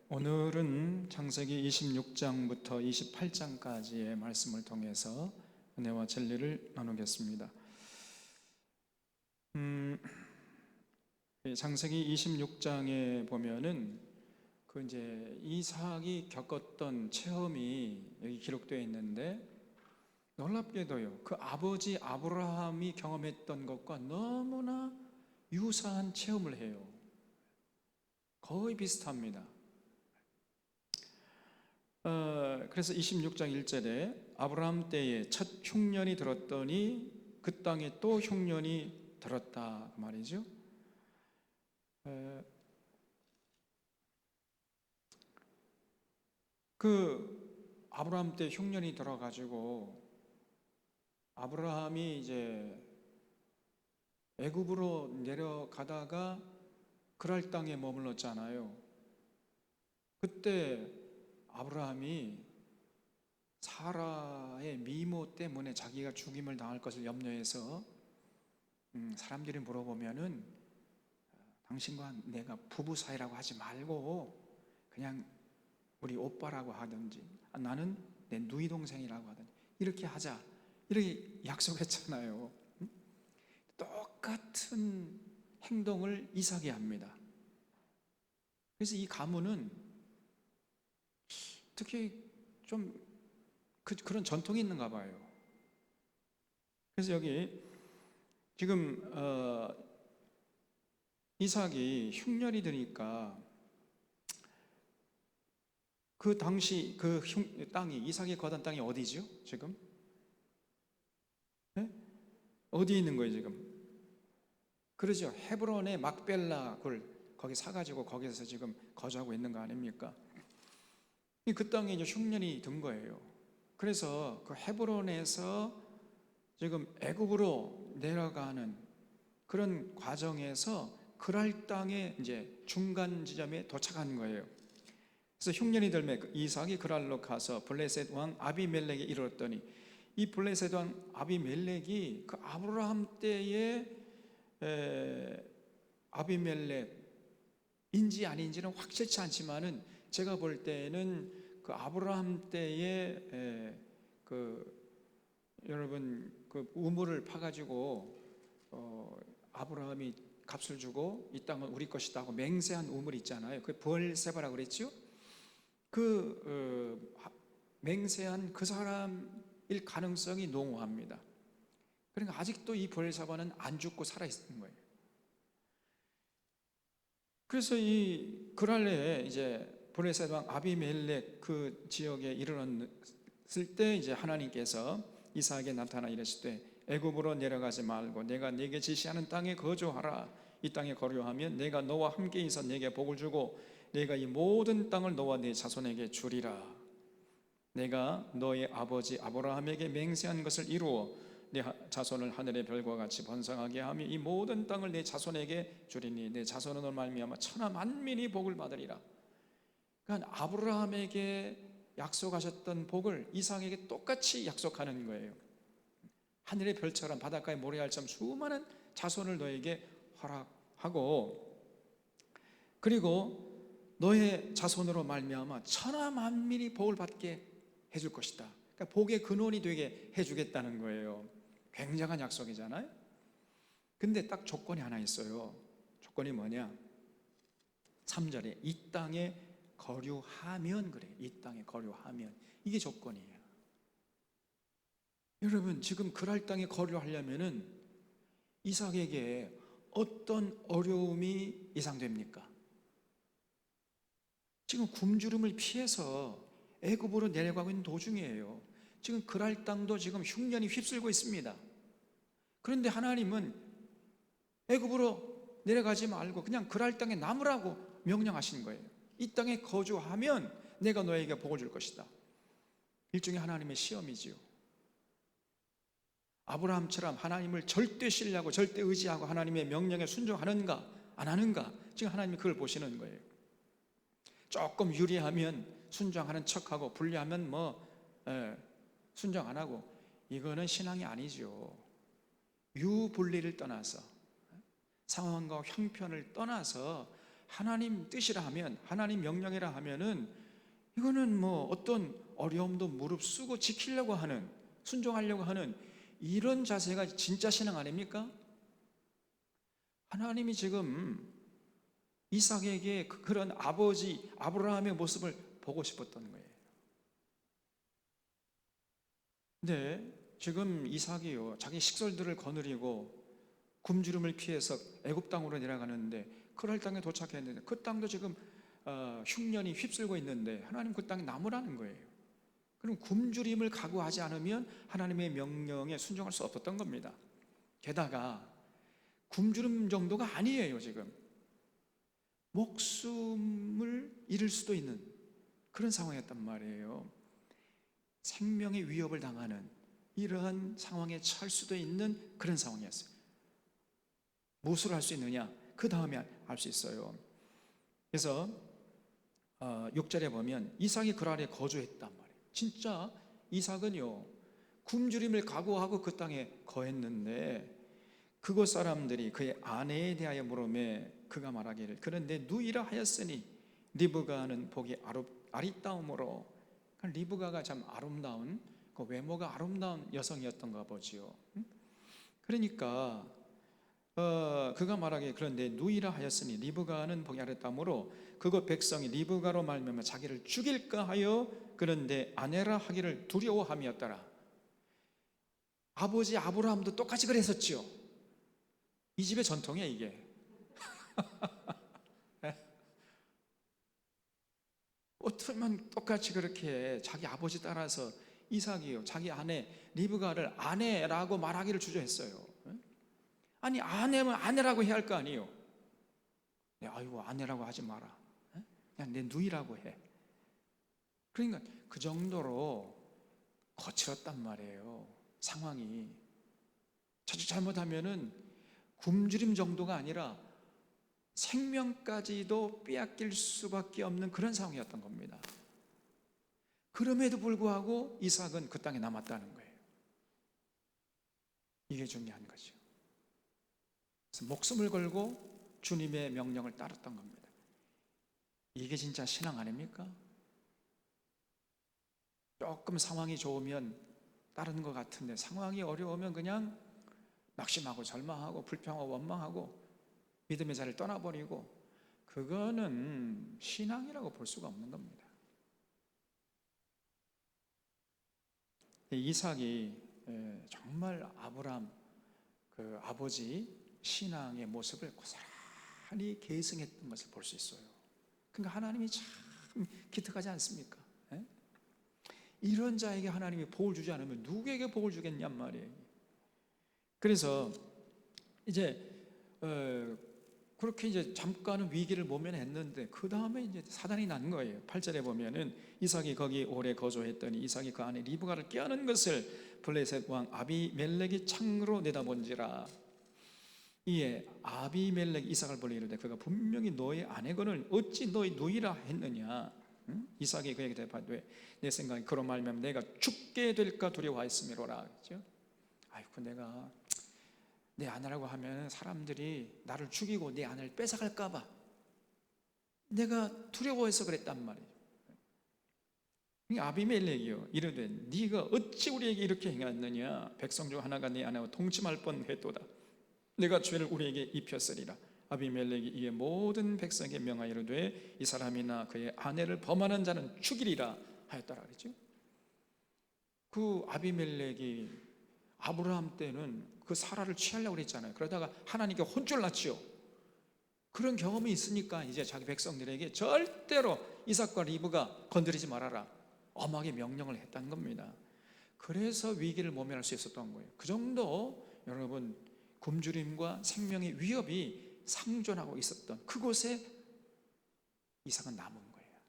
오늘은 창세기 26장부터 28장까지의 말씀을 통해서 은혜와 진리를 나누겠습니다. 창세기 26장에 보면은 이제 이삭이 겪었던 체험이 여기 기록되어 있는데, 놀랍게도요, 그 아버지 아브라함이 경험했던 것과 너무나 유사한 체험을 해요. 거의 비슷합니다. 그래서 26장 1절에 아브라함 때에 첫 흉년이 들었더니 그 땅에 또 흉년이 들었다, 그 말이죠. 그 아브라함 때 흉년이 들어가지고 아브라함이 이제 애굽으로 내려가다가 그랄 땅에 머물렀잖아요. 그때 아브라함이 사라의 미모 때문에 자기가 죽임을 당할 것을 염려해서 사람들이 물어보면은 당신과 내가 부부 사이라고 하지 말고 그냥 우리 오빠라고 하든지 나는 내 누이 동생이라고 하든지 이렇게 하자, 이렇게 약속했잖아요. 똑같은 행동을 이삭이 합니다. 그래서 이 가문은 특히 좀 그런 전통이 있는가 봐요. 그래서 여기 지금 이삭이 흉년이 드니까 그 당시 그 땅이, 이삭이 거둔 땅이 어디죠? 지금? 네? 어디에 있는 거예요 지금? 그러죠, 헤브론의 막벨라 굴, 거기 사가지고 거기서 지금 거주하고 있는 거 아닙니까? 그 땅에 이제 흉년이 든 거예요. 그래서 그 헤브론에서 지금 애굽으로 내려가는 그런 과정에서 그랄 땅의 이제 중간 지점에 도착한 거예요. 그래서 흉년이 들매 이삭이 그랄로 가서 블레셋 왕 아비멜렉에 이르렀더니, 이 블레셋 왕 아비멜렉이 그 아브라함 때의 아비멜렉인지 아닌지는 확실치 않지만은 제가 볼 때는 그 아브라함 때의 여러분 그 우물을 파가지고 아브라함이 값을 주고 이 땅은 우리 것이다 하고 맹세한 우물 있잖아요. 그 브엘세바라고 그랬죠. 맹세한 그 사람일 가능성이 농후합니다. 그러니까 아직도 이 브엘세바는 안 죽고 살아 있는 거예요. 그래서 이 그랄레에 이제 블레셋 왕 아비멜렉 그 지역에 이르렀을 때 이제 하나님께서 이삭에게 나타나 이르시되 애굽으로 내려가지 말고 내가 네게 지시하는 땅에 거주하라. 이 땅에 거류하면 내가 너와 함께 있어 네게 복을 주고 내가 이 모든 땅을 너와 네 자손에게 주리라. 내가 너의 아버지 아브라함에게 맹세한 것을 이루어 내 자손을 하늘의 별과 같이 번성하게 하며 이 모든 땅을 내 자손에게 주리니 내 자손으로 말미암아 천하 만민이 복을 받으리라. 그러니까 아브라함에게 약속하셨던 복을 이삭에게 똑같이 약속하는 거예요. 하늘의 별처럼 바닷가의 모래알처럼 수많은 자손을 너에게 허락하고, 그리고 너의 자손으로 말미암아 천하 만민이 복을 받게 해줄 것이다. 그러니까 복의 근원이 되게 해주겠다는 거예요. 굉장한 약속이잖아요. 근데 딱 조건이 하나 있어요. 조건이 뭐냐? 3절에 이 땅에 거류하면, 그래, 이 땅에 거류하면, 이게 조건이에요. 여러분 지금 그랄 땅에 거류하려면은 이삭에게 어떤 어려움이 예상됩니까? 지금 굶주림을 피해서 애굽으로 내려가고 있는 도중이에요. 지금 그랄 땅도 지금 흉년이 휩쓸고 있습니다. 그런데 하나님은 애굽으로 내려가지 말고 그냥 그랄 땅에 남으라고 명령하신 거예요. 이 땅에 거주하면 내가 너에게 복을 줄 것이다. 일종의 하나님의 시험이지요. 아브라함처럼 하나님을 절대 신뢰하고 절대 의지하고 하나님의 명령에 순종하는가 안 하는가, 지금 하나님이 그걸 보시는 거예요. 조금 유리하면 순종하는 척하고 불리하면 순종 안 하고, 이거는 신앙이 아니죠. 유불리를 떠나서 상황과 형편을 떠나서 하나님 뜻이라 하면, 하나님 명령이라 하면은 이거는 뭐 어떤 어려움도 무릅쓰고 지키려고 하는, 순종하려고 하는 이런 자세가 진짜 신앙 아닙니까? 하나님이 지금 이삭에게 그런 아버지 아브라함의 모습을 보고 싶었던 거예요. 근데 지금 이삭이요, 자기 식솔들을 거느리고 굶주림을 피해서 애굽 땅으로 내려가는데, 그랄 땅에 도착했는데 그 땅도 지금 흉년이 휩쓸고 있는데 하나님 그 땅이 나무라는 거예요. 그럼 굶주림을 각오하지 않으면 하나님의 명령에 순종할 수 없었던 겁니다. 게다가 굶주림 정도가 아니에요. 지금 목숨을 잃을 수도 있는 그런 상황이었단 말이에요. 생명의 위협을 당하는 이러한 상황에 처할 수도 있는 그런 상황이었어요. 무엇을 할 수 있느냐? 그 다음에 알 수 있어요. 그래서 6절에 보면 이삭이 그 아래 거주했단 말이에요. 진짜 이삭은요, 굶주림을 각오하고 그 땅에 거했는데, 그곳 사람들이 그의 아내에 대하여 물으매 그가 말하기를, 그는 내 누이라 하였으니 리브가는 복이 아리따움으로. 리브가가 참 아름다운, 그 외모가 아름다운 여성이었던가 보지요. 그러니까 그가 말하기에 그런데 누이라 하였으니 리브가는 복이 아리따움으로 그곳 백성이 리브가로 말미암아 자기를 죽일까 하여 그런데 아내라 하기를 두려워함이었더라. 아버지 아브라함도 똑같이 그랬었죠. 이 집의 전통이야 이게. 어쩌면 똑같이 그렇게 자기 아버지 따라서 이삭이요, 자기 아내 리브가를 아내라고 말하기를 주저했어요. 아니 아내면 아내라고 해야 할 거 아니에요. 아이고 아내라고 하지 마라, 그냥 내 누이라고 해. 그러니까 그 정도로 거칠었단 말이에요. 상황이 자칫 잘못하면은 굶주림 정도가 아니라 생명까지도 빼앗길 수밖에 없는 그런 상황이었던 겁니다. 그럼에도 불구하고 이삭은 그 땅에 남았다는 거예요. 이게 중요한 거죠. 그래서 목숨을 걸고 주님의 명령을 따랐던 겁니다. 이게 진짜 신앙 아닙니까? 조금 상황이 좋으면 따르는 것 같은데 상황이 어려우면 그냥 낙심하고 절망하고 불평하고 원망하고 믿음의 자리를 떠나버리고, 그거는 신앙이라고 볼 수가 없는 겁니다. 이삭이 정말 아브라함 그 아버지 신앙의 모습을 고스란히 계승했던 것을 볼 수 있어요. 그러니까 하나님이 참 기특하지 않습니까? 이런 자에게 하나님이 복을 주지 않으면 누구에게 복을 주겠냔 말이에요. 그래서 이제 그렇게 이제 잠깐은 위기를 모면했는데 그 다음에 이제 사단이 난 거예요. 8절에 보면은 이삭이 거기 오래 거주했더니 이삭이 그 안에 리브가를 껴안은 것을 블레셋 왕 아비멜렉이 창으로 내다본지라. 이에 아비멜렉 이삭을 보려 이르되 그가 분명히 너의 아내거늘 어찌 너의 누이라 했느냐. 이삭이 그에게 대답하되 내 생각에 그런 말이면 내가 죽게 될까 두려워하였음이로라. 그렇죠? 아이고 내가 내 아내라고 하면 사람들이 나를 죽이고 내 아내를 뺏어갈까 봐 내가 두려워해서 그랬단 말이에요. 아비멜렉이요 이르되 네가 어찌 우리에게 이렇게 행하였느냐. 백성 중 하나가 네 아내와 동침할 뻔했도다. 내가 죄를 우리에게 입혔으리라. 아비멜렉이 이에 모든 백성에게 명하여 이르되 이 사람이나 그의 아내를 범하는 자는 죽이리라 하였더라. 그랬죠? 그 아비멜렉이 아브라함 때는 그 사라를 취하려고 그랬잖아요. 그러다가 하나님께 혼쭐 났죠. 그런 경험이 있으니까 이제 자기 백성들에게 절대로 이삭과 리브가 건드리지 말아라 엄하게 명령을 했다는 겁니다. 그래서 위기를 모면할 수 있었던 거예요. 그 정도 여러분 굶주림과 생명의 위협이 상존하고 있었던 그곳에 이삭은 남은 거예요.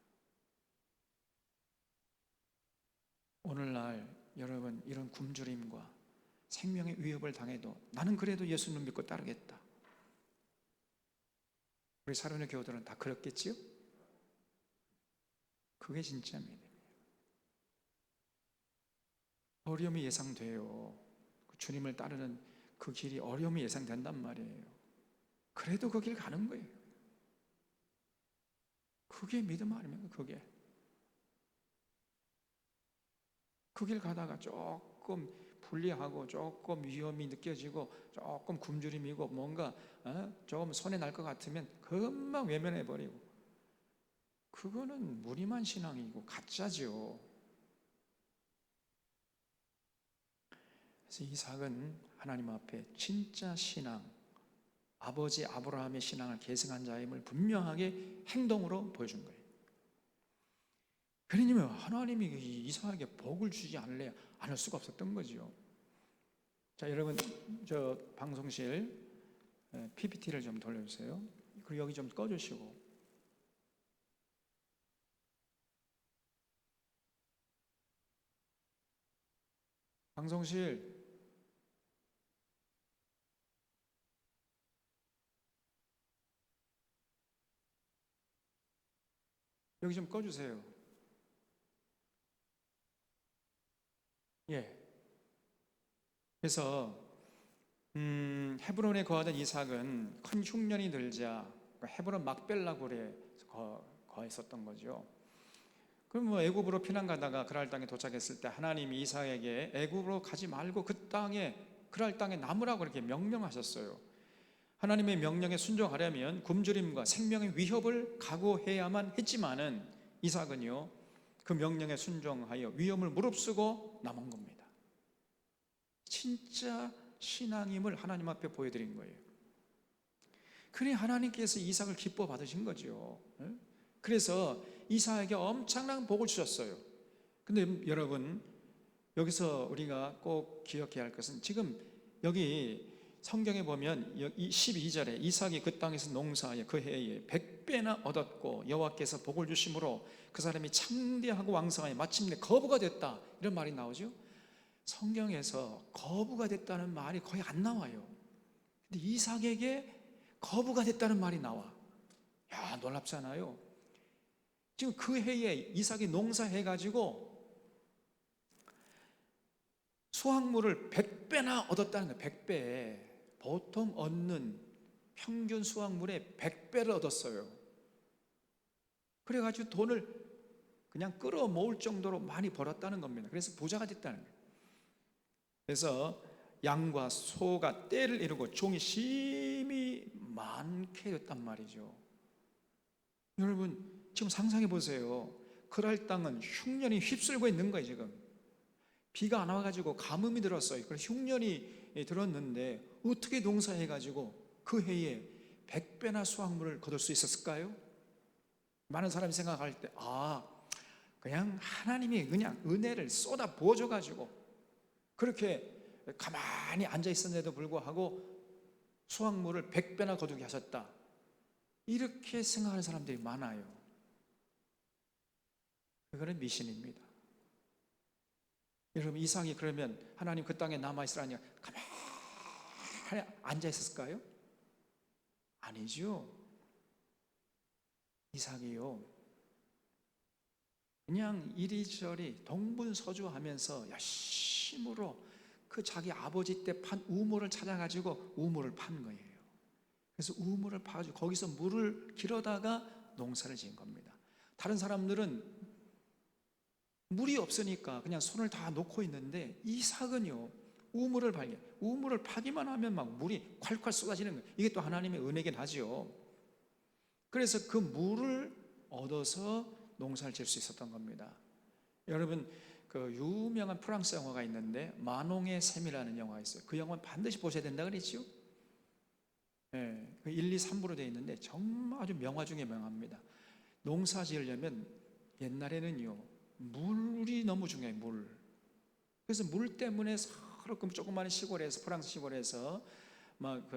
오늘날 여러분 이런 굶주림과 생명의 위협을 당해도 나는 그래도 예수님 믿고 따르겠다. 우리 사랑하는 교우들은 다 그렇겠지요? 그게 진짜 믿음이에요. 어려움이 예상돼요. 주님을 따르는 그 길이 어려움이 예상된단 말이에요. 그래도 그 길 가는 거예요. 그게 믿음 아닙니까? 그게. 그 길 가다가 조금 불리하고 조금 위험이 느껴지고 조금 굶주림이고 뭔가 조금 손해 날 것 같으면 금방 외면해 버리고, 그거는 무리만 신앙이고 가짜죠. 그래서 이삭은 하나님 앞에 진짜 신앙, 아버지 아브라함의 신앙을 계승한 자임을 분명하게 행동으로 보여준 거예요. 그러냐면 하나님이 이삭에게 복을 주지 않을 수가 없었던 거죠. 자, 여러분, 저 방송실 PPT를 좀 돌려주세요. 그리고 여기 좀 꺼주시고. 방송실, 여기 좀 꺼주세요. 예. 그래서 헤브론에 거하던 이삭은 큰 흉년이 들자 헤브론 막벨라굴에 거했었던 거죠. 그럼 뭐 애굽으로 피난 가다가 그랄 땅에 도착했을 때 하나님이 이삭에게 애굽으로 가지 말고 그 땅에, 그랄 땅에 남으라고 이렇게 명령하셨어요. 하나님의 명령에 순종하려면 굶주림과 생명의 위협을 각오해야만 했지만은 이삭은요, 그 명령에 순종하여 위험을 무릅쓰고 남은 겁니다. 진짜 신앙임을 하나님 앞에 보여드린 거예요. 그래 하나님께서 이삭을 기뻐 받으신 거죠. 그래서 이삭에게 엄청난 복을 주셨어요. 근데 여러분, 여기서 우리가 꼭 기억해야 할 것은, 지금 여기 성경에 보면 12절에 이삭이 그 땅에서 농사하여 그 해에 100배나 얻었고 여호와께서 복을 주심으로 그 사람이 창대하고 왕성하여 마침내 거부가 됐다, 이런 말이 나오죠. 성경에서 거부가 됐다는 말이 거의 안 나와요. 근데 이삭에게 거부가 됐다는 말이 나와. 야, 놀랍잖아요. 지금 그 해에 이삭이 농사해가지고 수확물을 100배나 얻었다는 거예요. 100배. 보통 얻는 평균 수확물의 100배를 얻었어요. 그래가지고 돈을 그냥 끌어모을 정도로 많이 벌었다는 겁니다. 그래서 부자가 됐다는 거예요. 그래서 양과 소가 떼를 이루고 종이 심히 많게 됐단 말이죠. 여러분, 지금 상상해 보세요. 그랄 땅은 흉년이 휩쓸고 있는 거예요. 지금 비가 안 와가지고 가뭄이 들었어요. 그래서 흉년이 들었는데 어떻게 농사해가지고 그 해에 100배나 수확물을 거둘 수 있었을까요? 많은 사람이 생각할 때, 그냥 하나님이 그냥 은혜를 쏟아 부어줘가지고 그렇게 가만히 앉아 있었는데도 불구하고 수확물을 100배나 거두게 하셨다, 이렇게 생각하는 사람들이 많아요. 그거는 미신입니다. 여러분, 이삭이 그러면 하나님 그 땅에 남아있으라니 가만히 앉아 있었을까요? 아니죠. 이삭이요, 그냥 이리저리 동분서주하면서 열심으로 그 자기 아버지 때 판 우물을 찾아가지고 우물을 판 거예요. 그래서 우물을 파가지고 거기서 물을 길어다가 농사를 지은 겁니다. 다른 사람들은 물이 없으니까 그냥 손을 다 놓고 있는데 이삭은요, 우물을 파기만 하면 막 물이 콸콸 쏟아지는 거예요. 이게 또 하나님의 은혜긴 하지요. 그래서 그 물을 얻어서 농사를 지을 수 있었던 겁니다. 여러분, 그 유명한 프랑스 영화가 있는데 마농의 샘이라는 영화가 있어요. 그 영화는 반드시 보셔야 된다 그랬죠. 네, 1, 2, 3부로 되어 있는데 정말 아주 명화 중에 명화입니다. 농사 지으려면 옛날에는요, 물이 너무 중요해요. 물. 그래서 물 때문에 서로 조그마한 시골에서, 프랑스 시골에서 막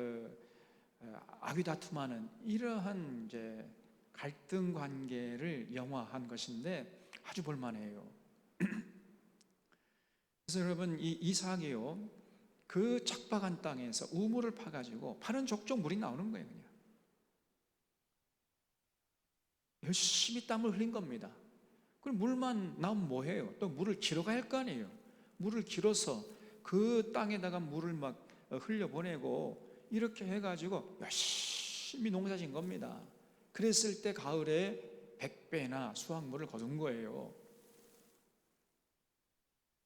아귀 다툼하는 이러한 이제 갈등 관계를 영화한 것인데 아주 볼만해요. 그래서 여러분, 이 이삭이요, 그 척박한 땅에서 우물을 파가지고 파는 족족 물이 나오는 거예요. 그냥 열심히 땀을 흘린 겁니다. 그럼 물만 나오면 뭐해요? 또 물을 길어가야 할 거 아니에요. 물을 길어서 그 땅에다가 물을 막 흘려보내고 이렇게 해가지고 열심히 농사진 겁니다. 그랬을 때 가을에 100배나 수확물을 거둔 거예요.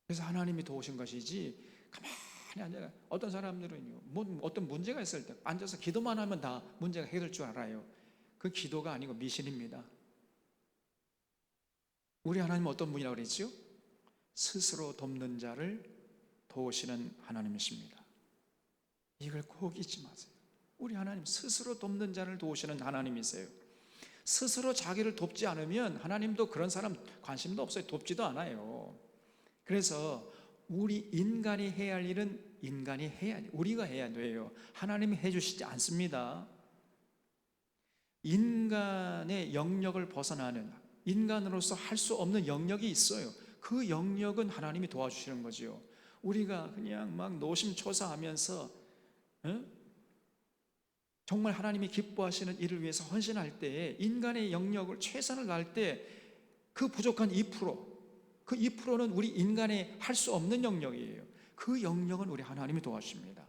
그래서 하나님이 도우신 것이지, 가만히 앉아. 어떤 사람들은요, 어떤 문제가 있을 때 앉아서 기도만 하면 다 문제가 해결될 줄 알아요. 그 기도가 아니고 미신입니다. 우리 하나님은 어떤 분이라고 그랬죠? 스스로 돕는 자를 도우시는 하나님이십니다. 이걸 꼭 잊지 마세요. 우리 하나님 스스로 돕는 자를 도우시는 하나님이세요. 스스로 자기를 돕지 않으면 하나님도 그런 사람 관심도 없어요. 돕지도 않아요. 그래서 우리 인간이 해야 할 일은 인간이 해야 돼요. 우리가 해야 돼요. 하나님이 해주시지 않습니다. 인간의 영역을 벗어나는, 인간으로서 할 수 없는 영역이 있어요. 그 영역은 하나님이 도와주시는 거죠. 우리가 그냥 막 노심초사하면서 정말 하나님이 기뻐하시는 일을 위해서 헌신할 때, 인간의 영역을 최선을 다할 때 그 부족한 2%, 그 2%는 우리 인간의 할 수 없는 영역이에요. 그 영역은 우리 하나님이 도와주십니다.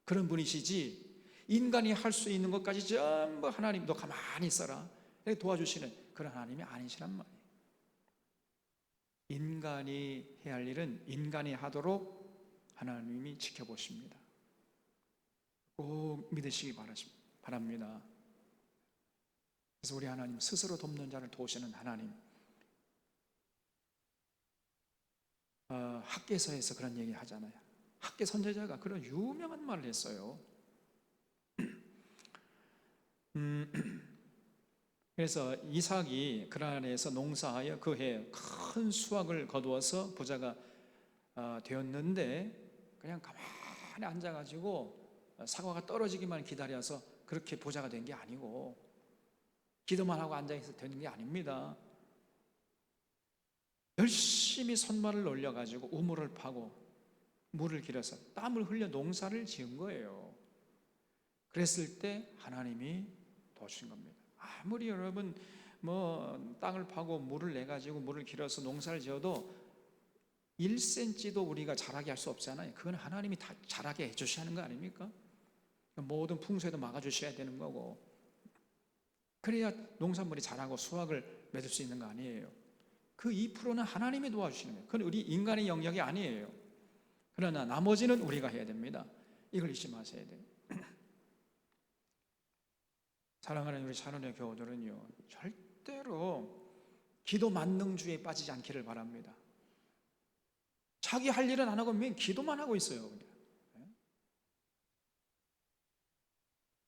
그런 분이시지, 인간이 할 수 있는 것까지 전부 하나님도 가만히 있어라 이렇게 도와주시는 그런 하나님이 아니시란 말이에요. 인간이 해야 할 일은 인간이 하도록 하나님이 지켜보십니다. 꼭 믿으시기 바랍니다. 그래서 우리 하나님 스스로 돕는 자를 도우시는 하나님. 학개서에서 그런 얘기 하잖아요. 학개 선제자가 그런 유명한 말을 했어요. 그래서 이삭이 그란에서 농사하여 그 해 큰 수확을 거두어서 부자가 되었는데, 그냥 가만히 앉아가지고 사과가 떨어지기만 기다려서 그렇게 부자가 된 게 아니고, 기도만 하고 앉아있어 되는 게 아닙니다. 열심히 손발을 올려가지고 우물을 파고 물을 길어서 땀을 흘려 농사를 지은 거예요. 그랬을 때 하나님이 도와주신 겁니다. 아무리 여러분 땅을 파고 물을 내가지고 물을 길어서 농사를 지어도 1cm도 우리가 자라게 할 수 없잖아요. 그건 하나님이 다 자라게 해주셔야 하는 거 아닙니까? 모든 풍수에도 막아주셔야 되는 거고, 그래야 농산물이 자라고 수확을 맺을 수 있는 거 아니에요. 그 2%는 하나님이 도와주시는 거예요. 그건 우리 인간의 영역이 아니에요. 그러나 나머지는 우리가 해야 됩니다. 이걸 잊지 마셔야 돼요. 사랑하는 우리 찬원의 교우들은요, 절대로 기도 만능주의에 빠지지 않기를 바랍니다. 자기 할 일은 안 하고 맨 기도만 하고 있어요. 그냥.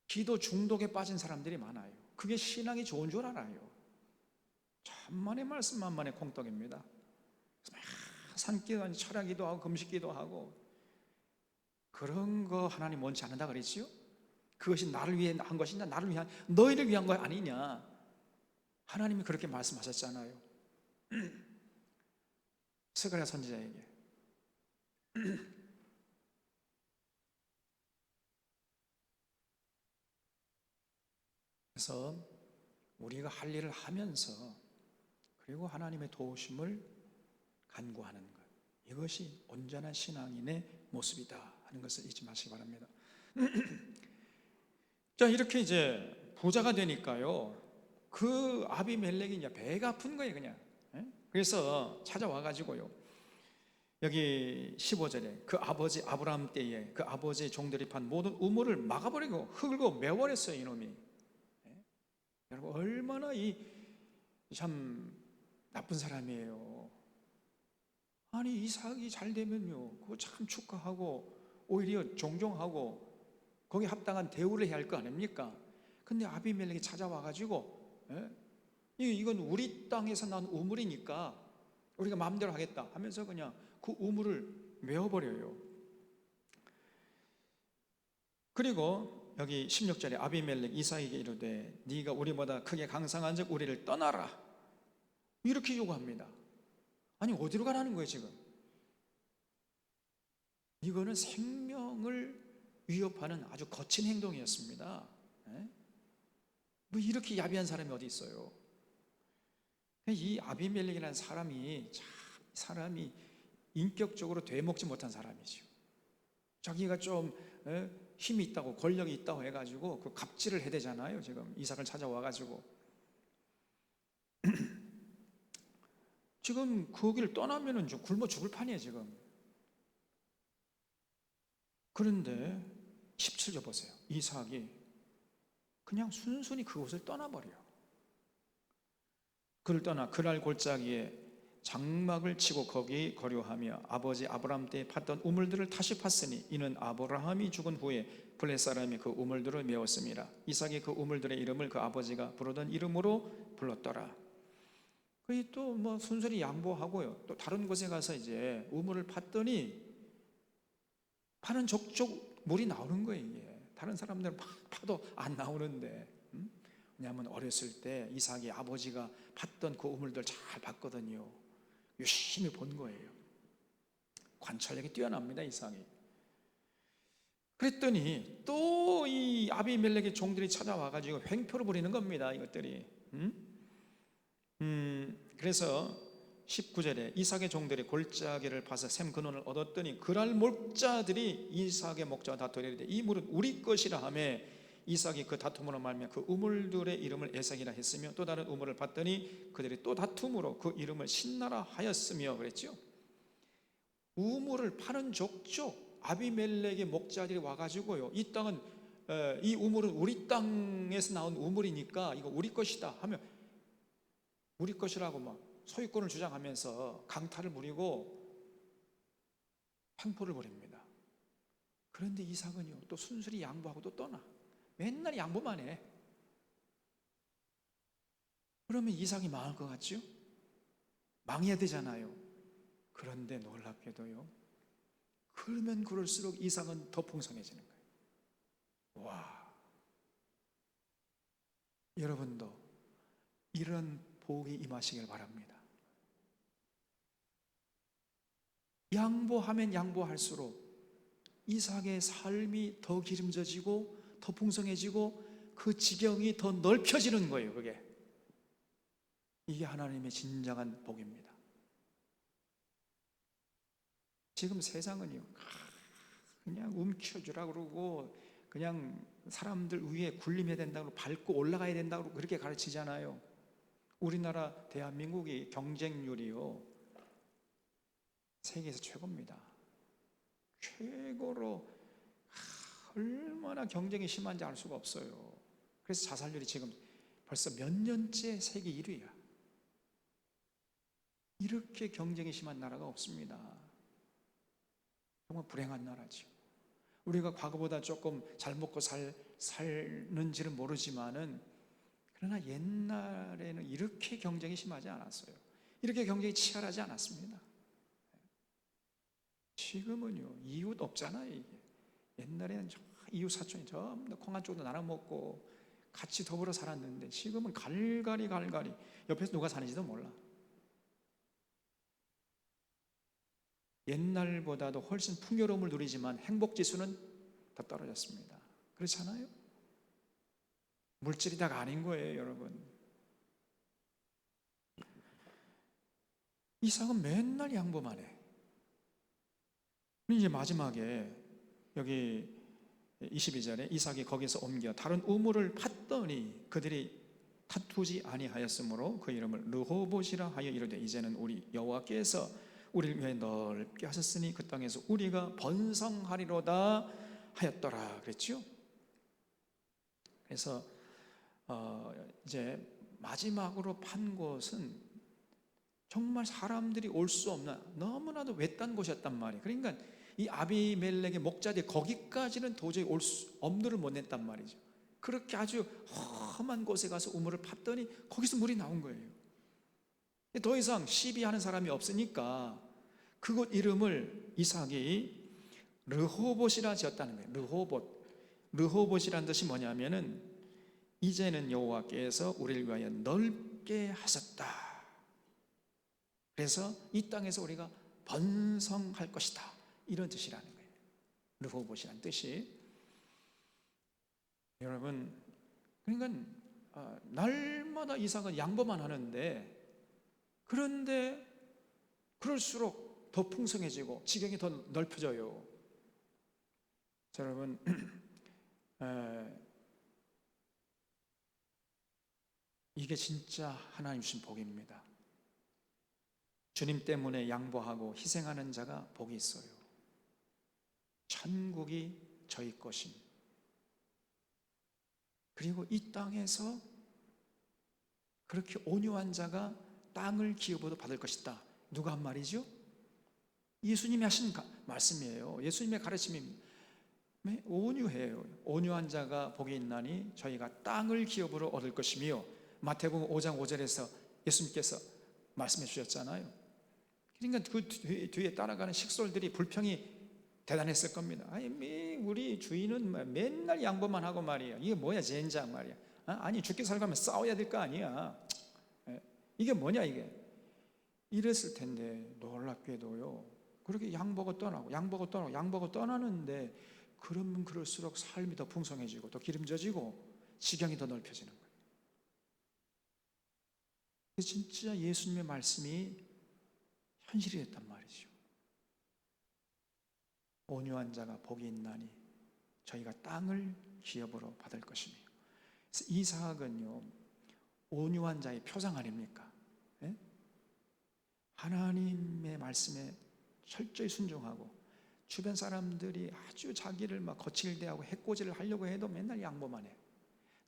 기도 중독에 빠진 사람들이 많아요. 그게 신앙이 좋은 줄 알아요. 천만의 말씀 만만의 콩떡입니다. 산기도 철야기도 하고 금식기도 하고, 그런 거 하나님 원치 않는다 그랬지요? 그것이 나를 위해 한 것이냐, 나를 위한, 너희를 위한 거 아니냐, 하나님이 그렇게 말씀하셨잖아요. 스가랴 선지자에게. 그래서 우리가 할 일을 하면서, 그리고 하나님의 도우심을 간구하는 것, 이것이 온전한 신앙인의 모습이다 하는 것을 잊지 마시기 바랍니다. 자, 이렇게 이제 부자가 되니까요, 그 아비멜렉이 이제 배가 아픈 거예요, 그냥. 그래서 찾아와 가지고요, 여기 15절에 그 아버지 아브라함 때에 그 아버지의 종들이 판 모든 우물을 막아버리고 흙을 메워버렸어요, 이놈이. 여러분, 얼마나 참 나쁜 사람이에요. 아니, 이삭이 잘 되면요, 그거 참 축하하고 오히려 존경하고 거기에 합당한 대우를 해야 할 거 아닙니까? 근데 아비멜렉이 찾아와가지고, 이건 우리 땅에서 난 우물이니까 우리가 마음대로 하겠다 하면서 그냥 그 우물을 메워버려요. 그리고 여기 16절에 아비멜렉 이삭에게 이르되 네가 우리보다 크게 강성한 즉 우리를 떠나라, 이렇게 요구합니다. 아니, 어디로 가라는 거예요 지금? 이거는 생명을 위협하는 아주 거친 행동이었습니다. 뭐 이렇게 야비한 사람이 어디 있어요? 이 아비멜렉이라는 사람이 인격적으로 되먹지 못한 사람이죠. 자기가 좀 힘이 있다고, 권력이 있다고 해가지고 그 갑질을 해대잖아요. 지금 이삭을 찾아와가지고. 지금 거기를 떠나면은 좀 굶어 죽을 판이에요 지금. 그런데 17절 보세요. 이삭이 그냥 순순히 그곳을 떠나버려요. 그를 떠나 그랄 골짜기에 장막을 치고 거기 거류하며 아버지 아브라함 때에 팠던 우물들을 다시 팠으니 이는 아브라함이 죽은 후에 블레 사람이 그 우물들을 메웠습니다. 이삭이 그 우물들의 이름을 그 아버지가 부르던 이름으로 불렀더라. 그이 또 뭐 순순히 양보하고요. 또 다른 곳에 가서 이제 우물을 팠더니 파는 족족 물이 나오는 거예요. 이게 다른 사람들은 파도 안 나오는데, 왜냐하면 어렸을 때 이삭이 아버지가 팠던 그 우물들 잘 봤거든요. 열심히 본 거예요. 관찰력이 뛰어납니다 이삭이. 그랬더니 또 이 아비멜렉의 종들이 찾아와가지고 횡포를 부리는 겁니다 이것들이. 그래서 19절에 이삭의 종들이 골짜기를 파서 샘 근원을 얻었더니 그랄 목자들이 이삭의 목자와 다투려 이르되 이 물은 우리 것이라 하며 이삭이 그 다툼으로 말미암아 그 우물들의 이름을 에색이라 했으며 또 다른 우물을 봤더니 그들이 또 다툼으로 그 이름을 신나라 하였으며 그랬죠. 우물을 파는 족족 아비멜렉의 목자들이 와가지고요, 이 땅은 이 우물은 우리 땅에서 나온 우물이니까 이거 우리 것이다 하면 우리 것이라고 막 소유권을 주장하면서 강탈을 부리고 횡포를 벌입니다. 그런데 이삭은요 또 순순히 양보하고 또 떠나. 맨날 양보만 해. 그러면 이삭이 망할 것 같죠? 망해야 되잖아요. 그런데 놀랍게도요, 그러면 그럴수록 이삭은 더 풍성해지는 거예요. 와, 여러분도 이런 복이 임하시길 바랍니다. 양보하면 양보할수록 이삭의 삶이 더 기름져지고 더 풍성해지고 그 지경이 더 넓혀지는 거예요. 이게 하나님의 진정한 복입니다. 지금 세상은요 그냥 움켜주라 그러고 그냥 사람들 위에 군림해야 된다고 밟고 올라가야 된다고 그렇게 가르치잖아요. 우리나라 대한민국이 경쟁률이요 세계에서 최고입니다. 최고로 얼마나 경쟁이 심한지 알 수가 없어요. 그래서 자살률이 지금 벌써 몇 년째 세계 1위야. 이렇게 경쟁이 심한 나라가 없습니다. 정말 불행한 나라죠. 우리가 과거보다 조금 잘 먹고 살는지는 모르지만은 그러나 옛날에는 이렇게 경쟁이 심하지 않았어요. 이렇게 경쟁이 치열하지 않았습니다. 지금은요 이웃 없잖아요. 이게 옛날에는 이웃 사촌이 전부 다 콩 한 쪽도 나눠 먹고 같이 더불어 살았는데 지금은 갈갈이 옆에서 누가 사는지도 몰라. 옛날보다도 훨씬 풍요로움을 누리지만 행복지수는 더 떨어졌습니다. 그렇잖아요? 물질이 다가 아닌 거예요 여러분. 이삭은 맨날 양보만 해. 이제 마지막에 여기 22절에 이삭이 거기서 옮겨 다른 우물을 팠더니 그들이 다투지 아니하였으므로 그 이름을 르호봇이라 하여 이르되 이제는 우리 여호와께서 우리를 위해 넓게 하셨으니 그 땅에서 우리가 번성하리로다 하였더라 그랬죠. 그래서 이제 마지막으로 판 곳은 정말 사람들이 올 수 없는 너무나도 외딴 곳이었단 말이에요. 그러니까 이 아비멜렉의 목자들이 거기까지는 도저히 엄두를 못 냈단 말이죠. 그렇게 아주 험한 곳에 가서 우물을 팠더니 거기서 물이 나온 거예요. 더 이상 시비하는 사람이 없으니까 그곳 이름을 이삭이 르호봇이라 지었다는 거예요. 르호봇이라는 뜻이 뭐냐면은 이제는 여호와께서 우리를 위하여 넓게 하셨다. 그래서 이 땅에서 우리가 번성할 것이다 이런 뜻이라는 거예요. 르호봇이라는 뜻이. 여러분 그러니까 날마다 이삭은 양보만 하는데 그런데 그럴수록 더 풍성해지고 지경이 더 넓혀져요. 자, 여러분 이게 진짜 하나님 주신 복입니다. 주님 때문에 양보하고 희생하는 자가 복이 있어요. 천국이 저희 것임. 그리고 이 땅에서 그렇게 온유한 자가 땅을 기업으로 받을 것이다. 누가 한 말이죠? 예수님이 하신 말씀이에요. 예수님의 가르침입니다. 온유해요. 온유한 자가 복이 있나니 저희가 땅을 기업으로 얻을 것이며, 마태복음 5장 5절에서 예수님께서 말씀해 주셨잖아요. 그러니까 그 뒤에 따라가는 식솔들이 불평이 대단했을 겁니다. 아니, 우리 주인은 맨날 양보만 하고 말이야. 이게 뭐야, 젠장 말이야. 아니, 죽게 살가면 싸워야 될 거 아니야. 이게 뭐냐 이게. 이랬을 텐데 놀랍게도요, 그렇게 양보고 떠나는데, 그러면 그럴수록 삶이 더 풍성해지고 더 기름져지고 지경이 더 넓혀지는 거예요. 진짜 예수님의 말씀이 현실이 됐단 말이죠. 온유한 자가 복이 있나니 저희가 땅을 기업으로 받을 것이며. 이삭은요, 온유한 자의 표상 아닙니까? 예? 하나님의 말씀에 철저히 순종하고, 주변 사람들이 아주 자기를 막 거칠게 하고 해코지를 하려고 해도 맨날 양보만 해.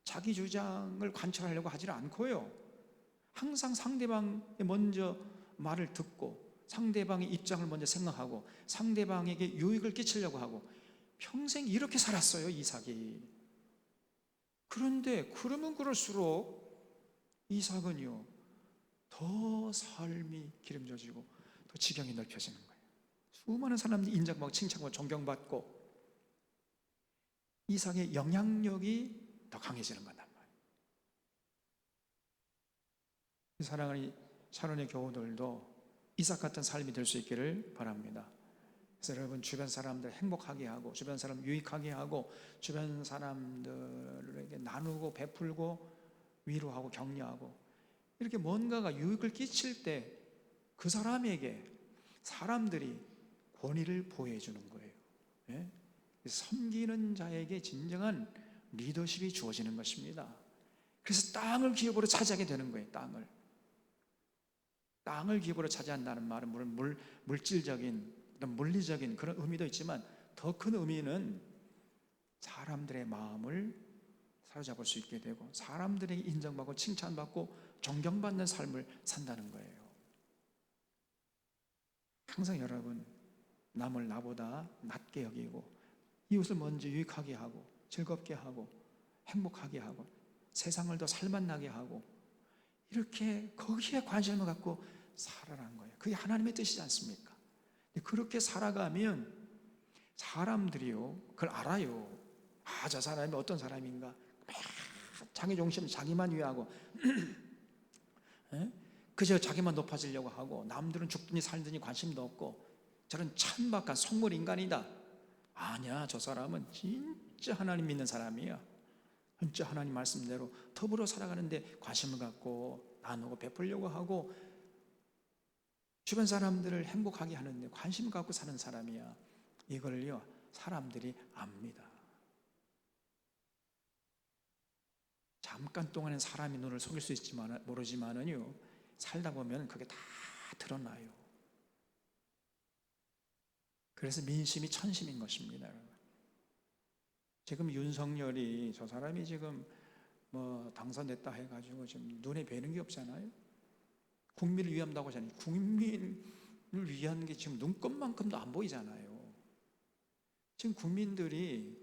자기 주장을 관철하려고 하질 않고요, 항상 상대방이 먼저 말을 듣고 상대방의 입장을 먼저 생각하고 상대방에게 유익을 끼치려고 하고, 평생 이렇게 살았어요, 이삭이. 그런데 그러면 그럴수록 이삭은요, 더 삶이 기름져지고 더 지경이 넓혀지는 거예요. 수많은 사람들이 인정받고 칭찬받고 존경받고 이삭의 영향력이 더 강해지는 거란 말이에요. 사랑하는 샤론의 교우들도 이삭 같은 삶이 될 수 있기를 바랍니다. 그래서 여러분, 주변 사람들 행복하게 하고 주변 사람 유익하게 하고 주변 사람들에게 나누고 베풀고 위로하고 격려하고, 이렇게 뭔가가 유익을 끼칠 때 그 사람에게 사람들이 권위를 보호해 주는 거예요. 예? 섬기는 자에게 진정한 리더십이 주어지는 것입니다. 그래서 땅을 기업으로 차지하게 되는 거예요. 땅을 기업으로 차지한다는 말은 물론 물질적인, 물리적인 그런 의미도 있지만, 더 큰 의미는 사람들의 마음을 사로잡을 수 있게 되고 사람들에게 인정받고 칭찬받고 존경받는 삶을 산다는 거예요. 항상 여러분, 남을 나보다 낮게 여기고 이웃을 먼저 유익하게 하고 즐겁게 하고 행복하게 하고 세상을 더 살맛나게 하고, 이렇게 거기에 관심을 갖고 살아라는 거예요. 그게 하나님의 뜻이지 않습니까? 그렇게 살아가면 사람들이요, 그걸 알아요. 저 사람이 어떤 사람인가. 자기 중심, 자기만 위하고 그저 자기만 높아지려고 하고 남들은 죽든지 살든지 관심도 없고 저런 천박한 속물 인간이다. 아니야, 저 사람은 진짜 하나님 믿는 사람이야. 진짜 하나님 말씀대로 더불어 살아가는데 관심을 갖고 나누고 베풀려고 하고 주변 사람들을 행복하게 하는데 관심을 갖고 사는 사람이야. 이걸요, 사람들이 압니다. 잠깐 동안은 사람이 눈을 속일 수 있지만 모르지만은요, 살다 보면 그게 다 드러나요. 그래서 민심이 천심인 것입니다. 지금 윤석열이, 저 사람이 지금 뭐 당선됐다 해가지고 지금 눈에 뵈는 게 없잖아요. 국민을 위한다고 하잖아요. 국민을 위한 게 지금 눈곱만큼도 안 보이잖아요. 지금 국민들이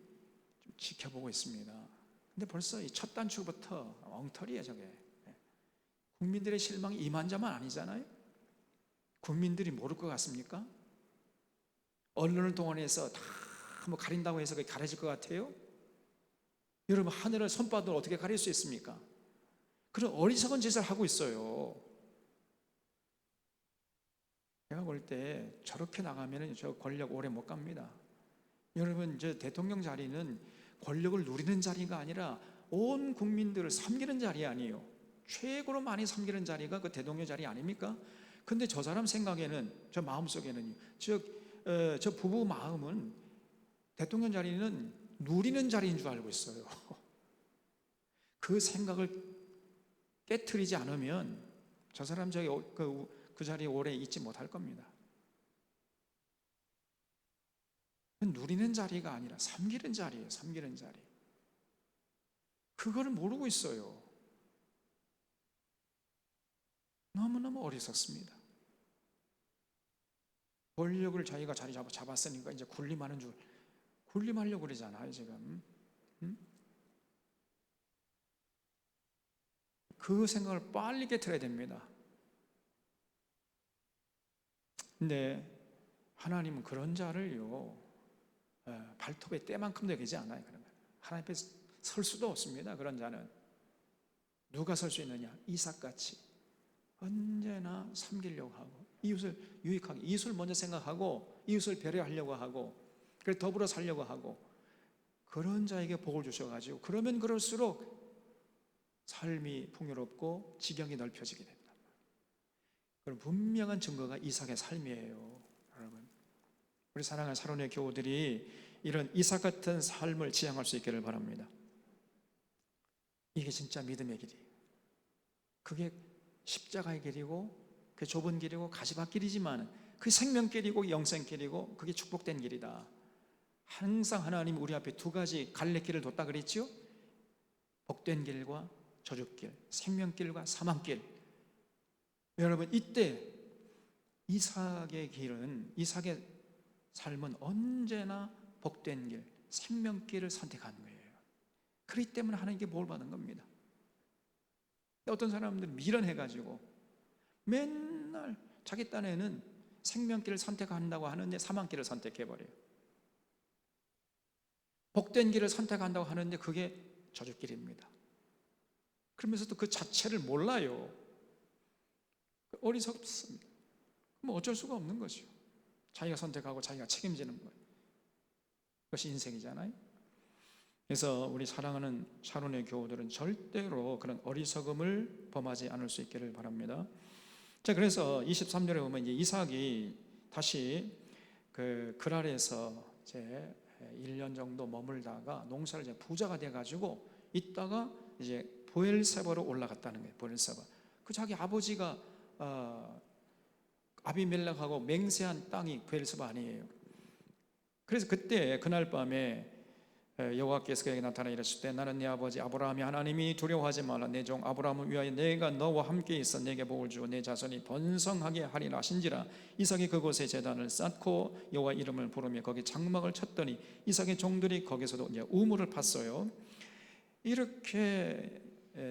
좀 지켜보고 있습니다. 근데 벌써 이 첫 단추부터 엉터리예요, 저게. 국민들의 실망이 이만저만 아니잖아요. 국민들이 모를 것 같습니까? 언론을 동원해서 다 뭐 가린다고 해서 그게 가려질 것 같아요? 여러분, 하늘을 손바닥으로 어떻게 가릴 수 있습니까? 그런 어리석은 짓을 하고 있어요. 제가 볼 때 저렇게 나가면 저 권력 오래 못 갑니다. 여러분, 저 대통령 자리는 권력을 누리는 자리가 아니라 온 국민들을 섬기는 자리 아니에요. 최고로 많이 섬기는 자리가 그 대통령 자리 아닙니까? 근데 저 사람 생각에는, 저 마음속에는, 저 부부 마음은 대통령 자리는 누리는 자리인 줄 알고 있어요. 그 생각을 깨트리지 않으면 저 사람 저기 그 자리에 오래 있지 못할 겁니다. 누리는 자리가 아니라 섬기는 자리예요. 섬기는 자리. 그거를 모르고 있어요. 너무너무 어리석습니다. 권력을 자기가 자리 잡았으니까 이제 군림하려고 그러잖아요, 지금. 그 생각을 빨리 깨트려야 됩니다. 근데 하나님은 그런 자를요, 발톱의 때만큼도 여기지 않아요. 하나님 앞에 설 수도 없습니다. 그런 자는. 누가 설 수 있느냐? 이삭같이 언제나 섬기려고 하고, 이웃을 유익하게, 이웃을 먼저 생각하고, 이웃을 배려하려고 하고, 그래서 더불어 살려고 하고, 그런 자에게 복을 주셔가지고, 그러면 그럴수록 삶이 풍요롭고 지경이 넓혀지게 됩니다. 그럼 분명한 증거가 이삭의 삶이에요, 여러분. 우리 사랑하는 사론의 교우들이 이런 이삭 같은 삶을 지향할 수 있기를 바랍니다. 이게 진짜 믿음의 길이에요. 그게 십자가의 길이고, 그 좁은 길이고, 가시밭길이지만 그 생명길이고 영생길이고, 그게 축복된 길이다. 항상 하나님이 우리 앞에 두 가지 갈래길을 뒀다 그랬죠? 복된 길과 저주길, 생명길과 사망길. 여러분, 이때 이삭의 길은, 이삭의 삶은 언제나 복된 길, 생명길을 선택하는 거예요. 그렇기 때문에 하나님께 뭘 받은 겁니다. 어떤 사람들은 미련해가지고 맨날 자기 딴에는 생명길을 선택한다고 하는데 사망길을 선택해버려요. 복된 길을 선택한다고 하는데 그게 저주길입니다. 그러면서도 그 자체를 몰라요. 어리석습니다. 뭐 어쩔 수가 없는 거죠. 자기가 선택하고 자기가 책임지는 거예요. 그것이 인생이잖아요. 그래서 우리 사랑하는 샤론의 교우들은 절대로 그런 어리석음을 범하지 않을 수 있기를 바랍니다. 자, 그래서 23절에 보면 이제 이삭이 다시 그 그랄에서 이제 1년 정도 머물다가 농사를 이제 부자가 돼가지고 있다가 이제 보엘세바로 올라갔다는 거예요. 보엘세바. 그 자기 아버지가 아비멜렉하고 맹세한 땅이 보엘세바 아니에요. 그래서 그때 그날 밤에 여호와께서 그에게 나타나 이르실 때, 나는 네 아버지 아브라함이 하나님이 두려워하지 말라. 내 종 아브라함을 위하여 내가 너와 함께 있어 내게 복을 주어 내 자손이 번성하게 하리라 하신지라. 이삭이 그곳에 제단을 쌓고 여호와 이름을 부르며 거기 장막을 쳤더니 이삭의 종들이 거기서도 이제 우물을 팠어요. 이렇게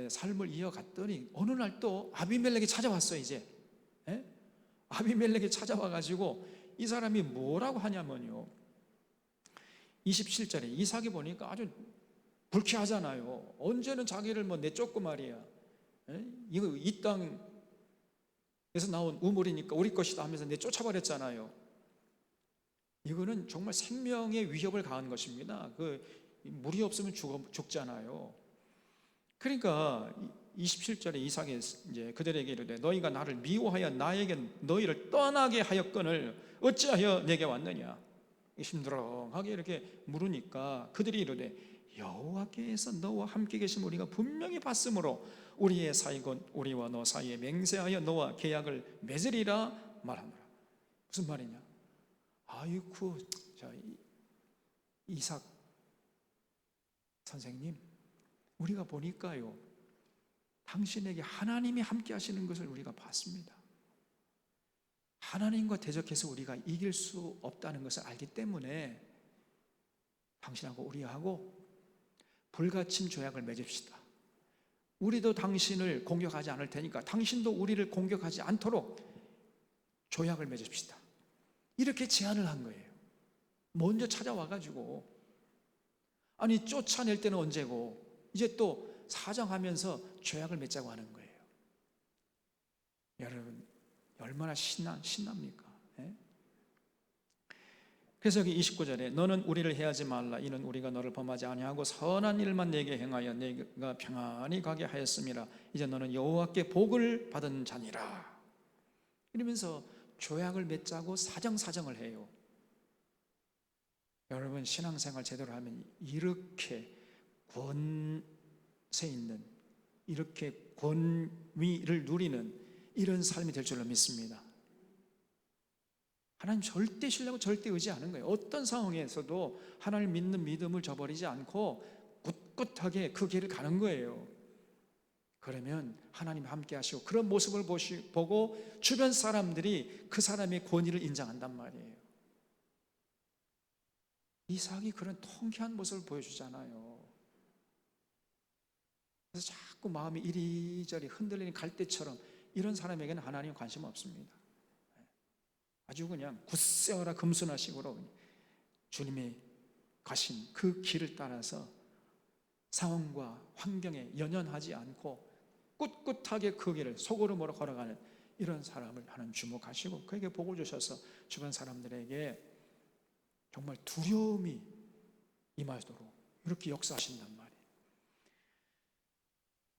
삶을 이어갔더니 어느 날 또 아비멜렉이 찾아왔어요. 이제 아비멜렉이 찾아와가지고 이 사람이 뭐라고 하냐면요, 27절에 이삭이 보니까 아주 불쾌하잖아요. 언제는 자기를 뭐 내쫓고 말이야, 이거 이 땅에서 나온 우물이니까 우리 것이다 하면서 내쫓아버렸잖아요. 이거는 정말 생명의 위협을 가한 것입니다. 그 물이 없으면 죽잖아요. 그러니까 27절에 이삭이 이제 그들에게 이르되, 너희가 나를 미워하여 나에게 너희를 떠나게 하였거늘 어찌하여 내게 왔느냐. 힘들어하게 이렇게 물으니까 그들이 이르되, 여호와께서 너와 함께 계심 우리가 분명히 봤으므로 우리의 사이곧 우리와 너 사이에 맹세하여 너와 계약을 맺으리라 말하노라. 무슨 말이냐? 아이쿠, 자, 이삭 선생님, 우리가 보니까요, 당신에게 하나님이 함께 하시는 것을 우리가 봤습니다. 하나님과 대적해서 우리가 이길 수 없다는 것을 알기 때문에 당신하고 우리하고 불가침 조약을 맺읍시다. 우리도 당신을 공격하지 않을 테니까 당신도 우리를 공격하지 않도록 조약을 맺읍시다. 이렇게 제안을 한 거예요. 먼저 찾아와가지고, 아니 쫓아낼 때는 언제고 이제 또 사정하면서 조약을 맺자고 하는 거예요. 여러분, 얼마나 신납니까? 그래서 여기 29절에 너는 우리를 해하지 말라. 이는 우리가 너를 범하지 아니하고 선한 일만 내게 행하여 내가 평안히 가게 하였음이라. 이제 너는 여호와께 복을 받은 자니라. 이러면서 조약을 맺자고 사정사정을 해요. 여러분, 신앙생활 제대로 하면 이렇게 권세 있는, 이렇게 권위를 누리는 이런 삶이 될 줄로 믿습니다. 하나님 절대 신뢰하고 절대 의지하는 거예요. 어떤 상황에서도 하나님 믿는 믿음을 저버리지 않고 꿋꿋하게 그 길을 가는 거예요. 그러면 하나님 함께 하시고 그런 모습을 보고 주변 사람들이 그 사람의 권위를 인정한단 말이에요. 이삭이 그런 통쾌한 모습을 보여주잖아요. 그래서 자꾸 마음이 이리저리 흔들리는 갈대처럼 이런 사람에게는 하나님 관심 없습니다. 아주 그냥 굳세어라 금순화식으로 주님의 가신 그 길을 따라서 상황과 환경에 연연하지 않고 꿋꿋하게 그 길을 소걸음으로 걸어가는 이런 사람을 하나님 주목하시고 그에게 복을 주셔서 주변 사람들에게 정말 두려움이 임하도록 이렇게 역사하신단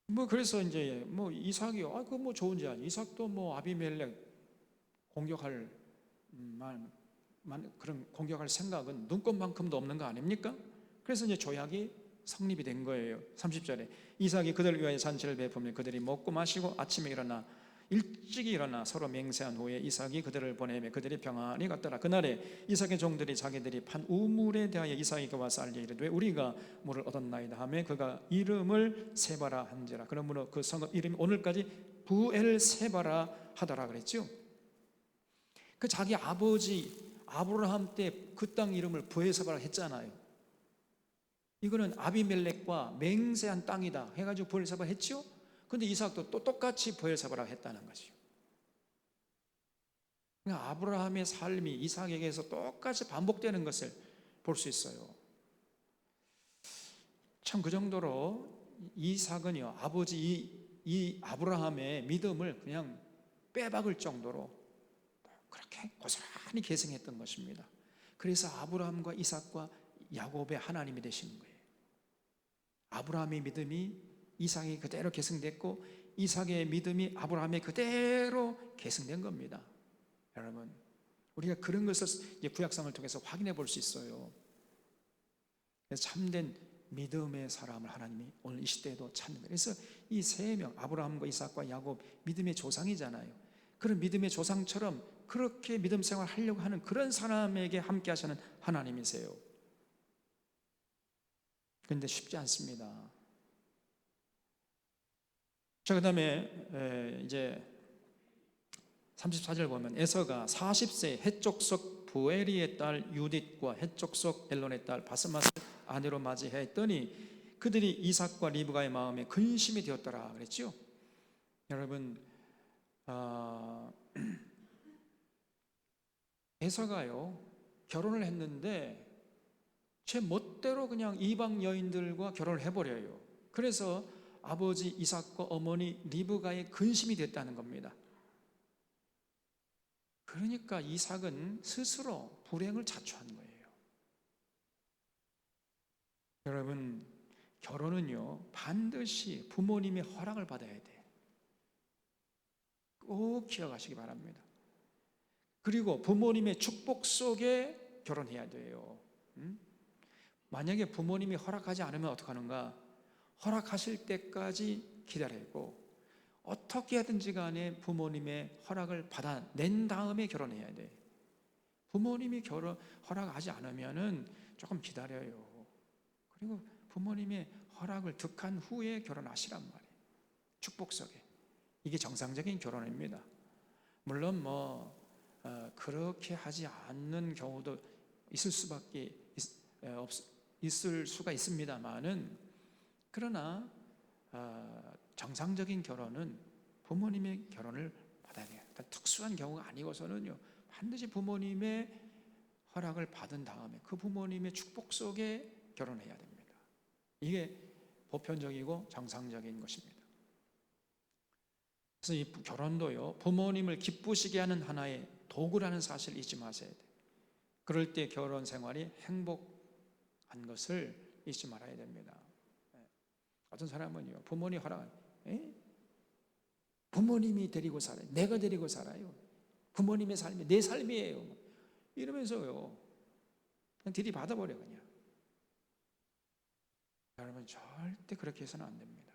말이에요. 그래서 이제 이삭이요, 그거 좋은지 아니. 이삭도 아비멜렉 공격할 그런 공격할 생각은 눈꽃만큼도 없는 거 아닙니까? 그래서 이제 조약이 성립이 된 거예요. 30절에 이삭이 그들을 위하여 잔치를 베푸며 그들이 먹고 마시고 아침에 일찍이 일어나 서로 맹세한 후에 이삭이 그들을 보내며 그들이 평안히 갔더라. 그날에 이삭의 종들이 자기들이 판 우물에 대하여 이삭에게 와서 알려 이르되 우리가 물을 얻었나이다 하며 그가 이름을 세바라 한지라. 그러므로 그 성읍 이름이 오늘까지 부엘세바라 하더라 그랬죠. 그 자기 아버지 아브라함 때 그 땅 이름을 부엘세바라 했잖아요. 이거는 아비멜렉과 맹세한 땅이다 해가지고 부엘세바라 했죠. 근데 이삭도 또 똑같이 부엘세바라 했다는 것이요. 그러니까 아브라함의 삶이 이삭에게서 똑같이 반복되는 것을 볼 수 있어요. 참 그 정도로 이삭은요, 아버지 이 아브라함의 믿음을 그냥 빼박을 정도로 그렇게 고스란히 계승했던 것입니다. 그래서 아브라함과 이삭과 야곱의 하나님이 되시는 거예요. 아브라함의 믿음이 이삭이 그대로 계승됐고 이삭의 믿음이 아브라함에 그대로 계승된 겁니다. 여러분, 우리가 그런 것을 이제 구약성을 통해서 확인해 볼 수 있어요. 그래서 참된 믿음의 사람을 하나님이 오늘 이 시대에도 찾는 거예요. 그래서 이 세 명, 아브라함과 이삭과 야곱, 믿음의 조상이잖아요. 그런 믿음의 조상처럼 그렇게 믿음 생활을 하려고 하는 그런 사람에게 함께 하시는 하나님이세요. 그런데 쉽지 않습니다. 자, 그 다음에 이제 34절 보면 에서가 40세 헷족속 부에리의 딸 유딧과 헷족속 엘론의 딸 바스맛을 아내로 맞이했더니 그들이 이삭과 리브가의 마음에 근심이 되었더라 그랬죠. 여러분, 에서가요 결혼을 했는데 제 멋대로 그냥 이방 여인들과 결혼을 해버려요. 그래서 아버지 이삭과 어머니 리브가의 근심이 됐다는 겁니다. 그러니까 이삭은 스스로 불행을 자초한 거예요. 여러분, 결혼은요 반드시 부모님의 허락을 받아야 돼요. 꼭 기억하시기 바랍니다. 그리고 부모님의 축복 속에 결혼해야 돼요. 만약에 부모님이 허락하지 않으면 어떡하는가? 허락하실 때까지 기다리고 어떻게 하든지 간에 부모님의 허락을 받아낸 다음에 결혼해야 돼. 부모님이 허락하지 않으면은 조금 기다려요. 그리고 부모님의 허락을 득한 후에 결혼하시란 말이에요. 축복 속에. 이게 정상적인 결혼입니다. 물론 그렇게 하지 않는 경우도 있을 수가 있습니다만은, 그러나 정상적인 결혼은 부모님의 결혼을 받아야 돼요. 그러니까 특수한 경우가 아니고서는요 반드시 부모님의 허락을 받은 다음에 그 부모님의 축복 속에 결혼해야 됩니다. 이게 보편적이고 정상적인 것입니다. 그래서 이 결혼도요 부모님을 기쁘시게 하는 하나의 도구라는 사실을 잊지 마셔야 돼요. 그럴 때 결혼 생활이 행복한 것을 잊지 말아야 됩니다. 어떤 사람은요 부모님 허락한 부모님이 데리고 살아요. 내가 데리고 살아요. 부모님의 삶이 내 삶이에요. 이러면서요 그냥 들이받아버려 그냥. 여러분 절대 그렇게 해서는 안 됩니다.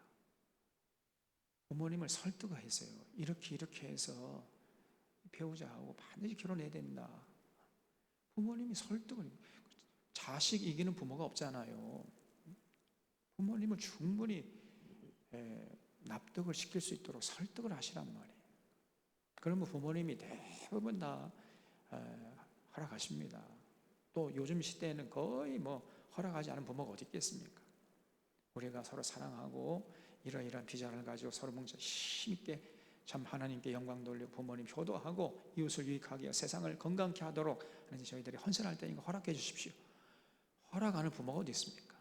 부모님을 설득했어요. 이렇게 해서 배우자하고 반드시 결혼해야 된다. 부모님이 설득을, 자식 이기는 부모가 없잖아요. 부모님을 충분히 납득을 시킬 수 있도록 설득을 하시란 말이에요. 그러면 부모님이 대부분 다 허락하십니다. 또 요즘 시대에는 거의 허락하지 않은 부모가 어디 있겠습니까? 우리가 서로 사랑하고 이러이러한 비전을 가지고 서로 뭉쳐 힘있게 참 하나님께 영광 돌리고 부모님 효도하고 이웃을 유익하게 하여 세상을 건강케 하도록 하나님 저희들이 헌신할 때니까 허락해 주십시오. 허락하는 부모가 어디 있습니까?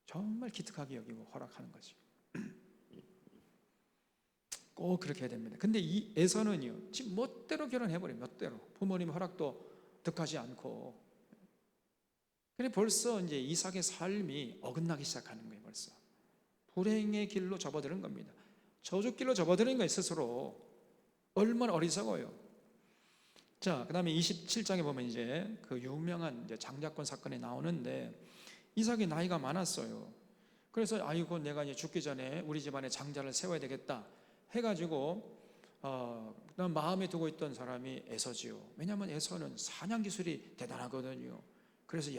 정말 기특하게 여기고 허락하는 거죠. 꼭 그렇게 해야 됩니다. 근데 이 에서는요, 지금 멋대로 결혼해버려요. 멋대로. 부모님 허락도 득하지 않고. 근데 벌써 이제 이삭의 삶이 어긋나기 시작하는 거예요. 벌써 불행의 길로 접어드는 겁니다. 저주길로 접어드는 거예요. 스스로. 얼마나 어리석어요. 자, 그 다음에 27장에 보면 이제 그 유명한 이제 장자권 사건이 나오는데, 이삭이 나이가 많았어요. 그래서 아이고 내가 이제 죽기 전에 우리 집안에 장자를 세워야 되겠다 해가지고 그다음 마음에 두고 있던 사람이 에서지요. 왜냐하면 에서는 사냥 기술이 대단하거든요. 그래서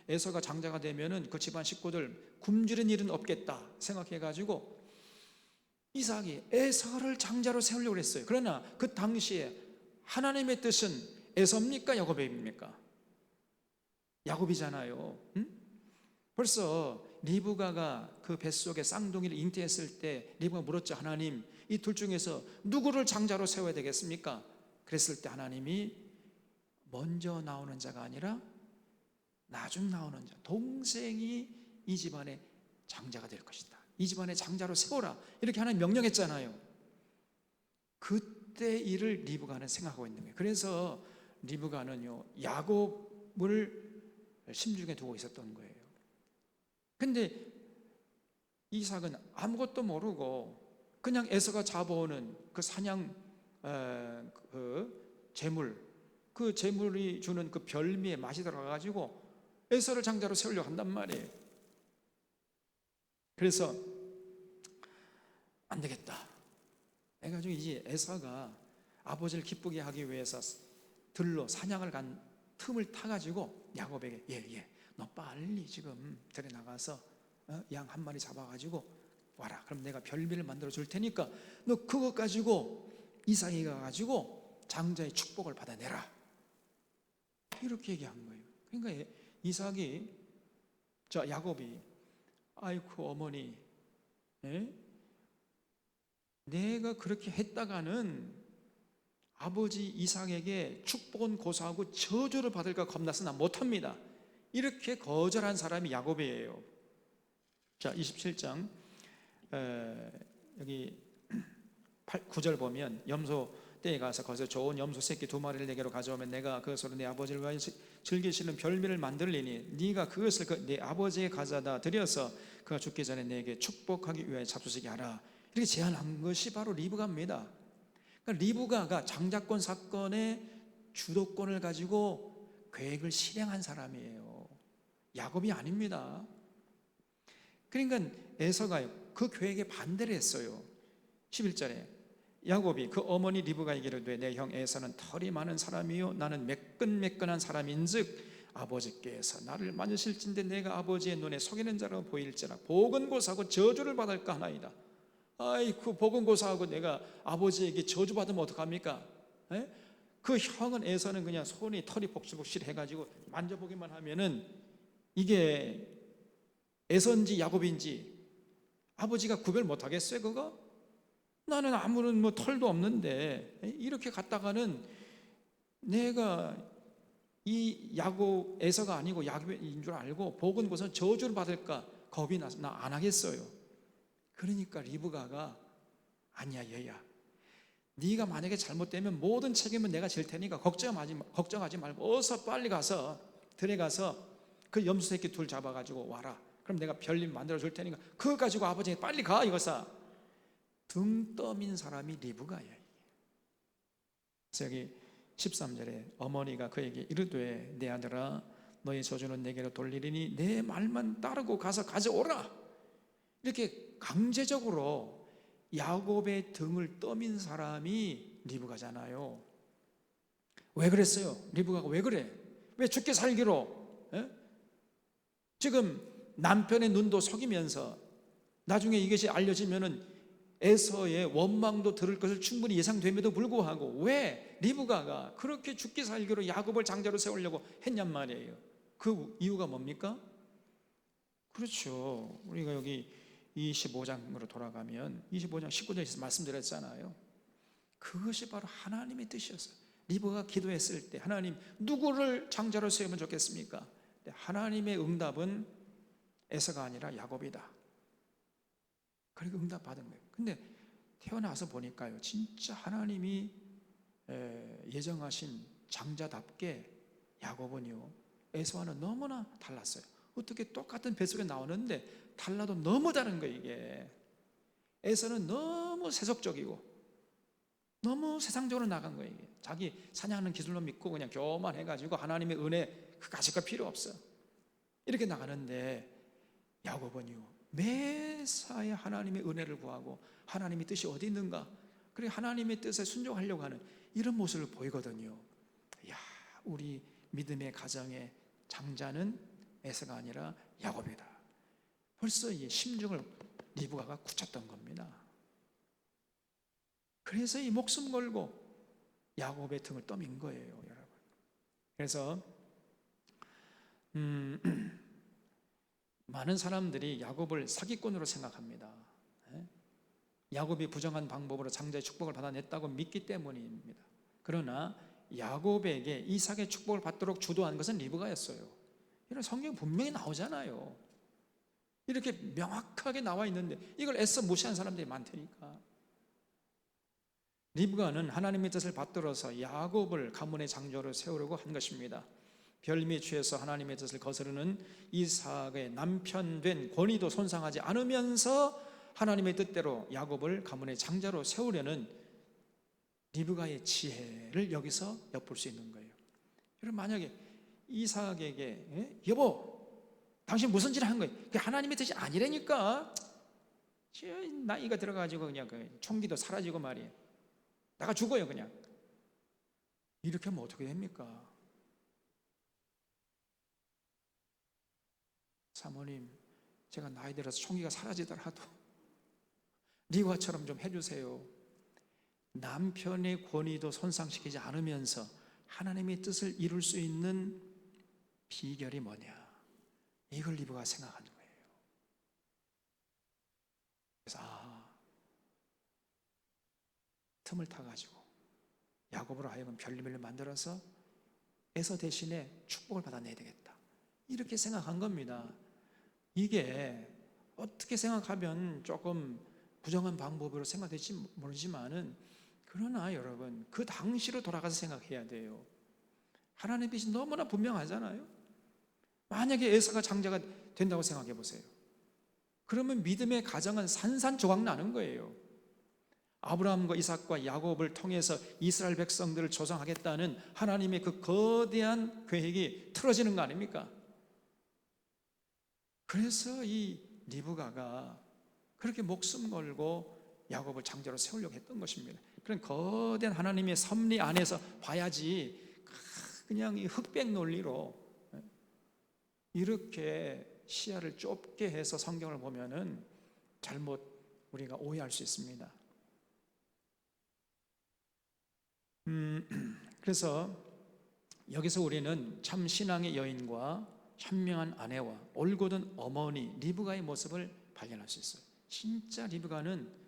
에서가 장자가 되면은 그 집안 식구들 굶주린 일은 없겠다 생각해가지고 이삭이 에서를 장자로 세우려고 했어요. 그러나 그 당시에 하나님의 뜻은 에서입니까? 야곱입니까? 야곱이잖아요. 벌써 리브가가 그 뱃속에 쌍둥이를 잉태했을 때 리브가가 물었죠. 하나님, 이 둘 중에서 누구를 장자로 세워야 되겠습니까? 그랬을 때 하나님이 먼저 나오는 자가 아니라 나중 나오는 자, 동생이 이 집안의 장자가 될 것이다. 이 집안의 장자로 세워라. 이렇게 하나님 명령했잖아요. 그때 일을 리브가는 생각하고 있는 거예요. 그래서 리브가는요, 야곱을 심중에 두고 있었던 거예요. 근데 이삭은 아무것도 모르고 그냥 에서가 잡아오는 그 사냥 그 재물, 그 재물이 주는 그 별미에 맛이 들어가가지고 에서를 장자로 세우려고 한단 말이에요. 그래서 안 되겠다 해가지고 이제 에서가 아버지를 기쁘게 하기 위해서 들로 사냥을 간 틈을 타가지고 야곱에게 너 빨리 지금 들에 나가서 양 한 마리 잡아가지고 와라. 그럼 내가 별미를 만들어 줄 테니까 너 그거 가지고 이삭이 가가지고 장자의 축복을 받아내라. 이렇게 얘기한 거예요. 그러니까 야곱이 아이고 어머니, 내가 그렇게 했다가는 아버지 이삭에게 축복은 고사하고 저주를 받을까 겁나서 나 못합니다. 이렇게 거절한 사람이 야곱이에요. 자, 27장 여기 9절 보면 염소 떼에 가서 거기서 좋은 염소 새끼 2마리를 내게로 가져오면 내가 그것으로 내 아버지를 위하여 즐기시는 별미를 만들리니 네가 그것을 내 아버지에게 가져다 드려서 그가 죽기 전에 내게 축복하기 위하여 잡수시게 하라. 이렇게 제안한 것이 바로 리브가입니다. 그러니까 리브가가 장자권 사건의 주도권을 가지고 계획을 실행한 사람이에요. 야곱이 아닙니다. 그러니까 에서가 그 계획에 반대를 했어요. 11절에 야곱이 그 어머니 리브가에게 이르되 내 형 에서는 털이 많은 사람이요 나는 매끈매끈한 사람인즉 아버지께서 나를 맞으실진데 내가 아버지의 눈에 속이는 자로 보일지라 복은 고사하고 저주를 받을까 하나이다. 아이고 복은 고사하고 내가 아버지에게 저주받으면 어떡합니까? 그 형은 에서는 그냥 손이 털이 복실복실 해가지고 만져보기만 하면은 이게 에서인지 야곱인지 아버지가 구별 못하겠어요 그거? 나는 아무런 털도 없는데 이렇게 갔다가는 내가 이 야곱 에서가 아니고 야곱인 줄 알고 복은 고사 저주를 받을까 겁이 나서 나 안 하겠어요. 그러니까 리브가가 아니야 얘야, 네가 만약에 잘못되면 모든 책임은 내가 질 테니까 걱정하지 말고 어서 빨리 가서 들에 가서 그 염소 새끼 둘 잡아가지고 와라. 그럼 내가 별님 만들어 줄 테니까 그거 가지고 아버지에게 빨리 가. 이거사 등 떠민 사람이 리브가예요. 그래서 여기 13절에 어머니가 그에게 이르되 내 아들아 너의 저주는 내게로 돌리리니 내 말만 따르고 가서 가져오라. 이렇게 강제적으로 야곱의 등을 떠민 사람이 리브가잖아요. 왜 그랬어요? 리브가가 왜 그래? 왜 죽게 살기로? 에? 지금 남편의 눈도 속이면서 나중에 이것이 알려지면은 에서의 원망도 들을 것을 충분히 예상됨에도 불구하고 왜 리브가가 그렇게 죽기 살기로 야곱을 장자로 세우려고 했냔 말이에요. 그 이유가 뭡니까? 그렇죠. 우리가 여기 25장으로 돌아가면 25장 19절에서 말씀드렸잖아요. 그것이 바로 하나님의 뜻이었어요. 리브가가 기도했을 때 하나님 누구를 장자로 세우면 좋겠습니까? 하나님의 응답은 에서가 아니라 야곱이다. 그리고 응답받은 거예요. 근데 태어나서 보니까요, 진짜 하나님이 예정하신 장자답게 야곱은요, 에서와는 너무나 달랐어요. 어떻게 똑같은 뱃속에 나오는데 달라도 너무 다른 거예요. 이게 에서는 너무 세속적이고 너무 세상적으로 나간 거예요. 이게 자기 사냥하는 기술로 믿고 그냥 교만해가지고 하나님의 은혜 그 가질 거 필요 없어 이렇게 나가는데, 야곱은요 매사에 하나님의 은혜를 구하고 하나님의 뜻이 어디 있는가, 그리고 하나님의 뜻에 순종하려고 하는 이런 모습을 보이거든요. 야, 우리 믿음의 가정의 장자는 에서가 아니라 야곱이다. 벌써 이 심중을 리브가가 굳혔던 겁니다. 그래서 이 목숨 걸고 야곱의 등을 떠민 거예요, 여러분. 그래서 많은 사람들이 야곱을 사기꾼으로 생각합니다. 야곱이 부정한 방법으로 장자의 축복을 받아냈다고 믿기 때문입니다. 그러나 야곱에게 이삭의 축복을 받도록 주도한 것은 리브가였어요. 이런 성경이 분명히 나오잖아요. 이렇게 명확하게 나와 있는데 이걸 애써 무시한 사람들이 많다니까. 리브가는 하나님의 뜻을 받들어서 야곱을 가문의 장자로 세우려고 한 것입니다. 별미에 취해서 하나님의 뜻을 거스르는 이삭의 남편 된 권위도 손상하지 않으면서 하나님의 뜻대로 야곱을 가문의 장자로 세우려는 리브가의 지혜를 여기서 엿볼 수 있는 거예요. 여러분, 만약에 이삭에게 여보 당신 무슨 짓을 한 거예요? 그게 하나님의 뜻이 아니라니까. 나이가 들어가지고 그냥 그 총기도 사라지고 말이에요. 나가 죽어요 그냥. 이렇게 하면 어떻게 됩니까? 사모님, 제가 나이 들어서 총기가 사라지더라도 리브가처럼 좀 해주세요. 남편의 권위도 손상시키지 않으면서 하나님의 뜻을 이룰 수 있는 비결이 뭐냐, 이걸 리브가가 생각하는 거예요. 그래서 틈을 타가지고 야곱으로 하여금 별님을 만들어서 에서 대신에 축복을 받아내야 되겠다, 이렇게 생각한 겁니다. 이게 어떻게 생각하면 조금 부정한 방법으로 생각될지 모르지만은, 그러나 여러분 그 당시로 돌아가서 생각해야 돼요. 하나님의 뜻이 너무나 분명하잖아요. 만약에 에서가 장자가 된다고 생각해 보세요. 그러면 믿음의 가정은 산산조각 나는 거예요. 아브라함과 이삭과 야곱을 통해서 이스라엘 백성들을 조성하겠다는 하나님의 그 거대한 계획이 틀어지는 거 아닙니까? 그래서 이 리브가가 그렇게 목숨 걸고 야곱을 장자로 세우려고 했던 것입니다. 그런 거대한 하나님의 섭리 안에서 봐야지 그냥 이 흑백 논리로 이렇게 시야를 좁게 해서 성경을 보면은 잘못 우리가 오해할 수 있습니다. 그래서 여기서 우리는 참 신앙의 여인과 현명한 아내와 올곧은 어머니 리브가의 모습을 발견할 수 있어요. 진짜 리브가는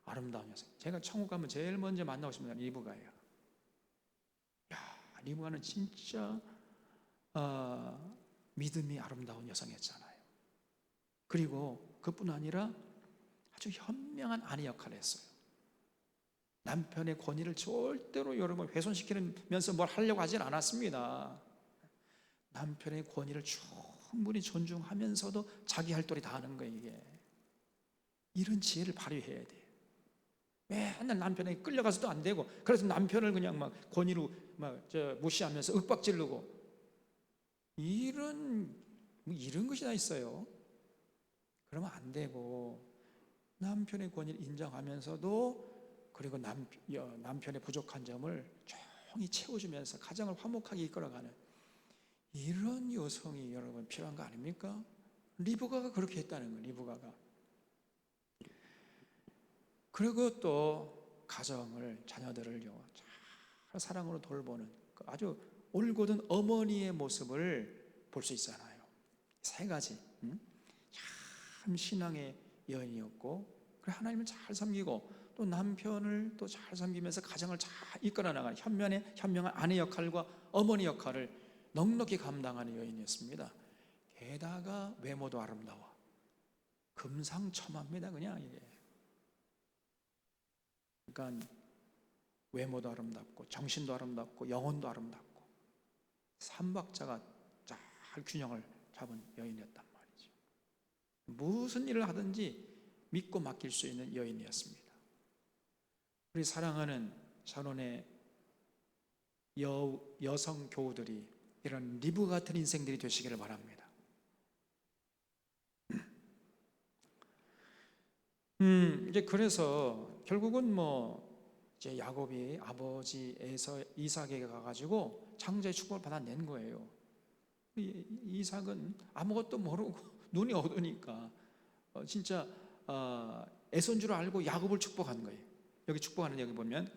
아름다운 여성. 제가 천국 가면 제일 먼저 만나고 싶은 사람이 리브가예요. 리브가는 진짜 믿음이 아름다운 여성이었잖아요. 그리고 그뿐 아니라 아주 현명한 아내 역할을 했어요. 남편의 권위를 절대로 여러분 훼손시키면서 뭘 하려고 하진 않았습니다. 남편의 권위를 충분히 존중하면서도 자기 할 도리 다 하는 거예요. 이게 이런 지혜를 발휘해야 돼요. 맨날 남편에게 끌려가서도 안 되고, 그래서 남편을 그냥 막 권위로 막 무시하면서 윽박지르고 이런 것이 다 있어요. 그러면 안 되고, 남편의 권위를 인정하면서도 그리고 남편의 부족한 점을 조용히 채워주면서 가정을 화목하게 이끌어가는 이런 여성이 여러분 필요한 거 아닙니까? 리브가가 그렇게 했다는 거예요. 리브가가. 그리고 또 가정을, 자녀들을요 잘 사랑으로 돌보는 아주 올곧은 어머니의 모습을 볼 수 있잖아요. 세 가지. 참 신앙의 여인이었고, 그래 하나님을 잘 섬기고 또 남편을 또 잘 섬기면서 가정을 잘 이끌어 나가는 현명한 아내 역할과 어머니 역할을 넉넉히 감당하는 여인이었습니다. 게다가 외모도 아름다워. 금상첨화입니다, 그냥 이게. 그러니까 외모도 아름답고 정신도 아름답고 영혼도 아름답고 삼박자가 잘 균형을 잡은 여인이었단 말이죠. 무슨 일을 하든지 믿고 맡길 수 있는 여인이었습니다. 우리 사랑하는 샤론의 여성 교우들이 이런 리브 같은 인생들이 되시기를 바랍니다. 이제 그래서 결국은 이제 야곱이 아버지에서 이삭에게 가가지고 창조의 축복을 받아낸 거예요. 이삭은 아무것도 모르고 눈이 어두니까 진짜 애손 줄 알고 야곱을 축복한 거예요. 여기 축복하는 여기 보면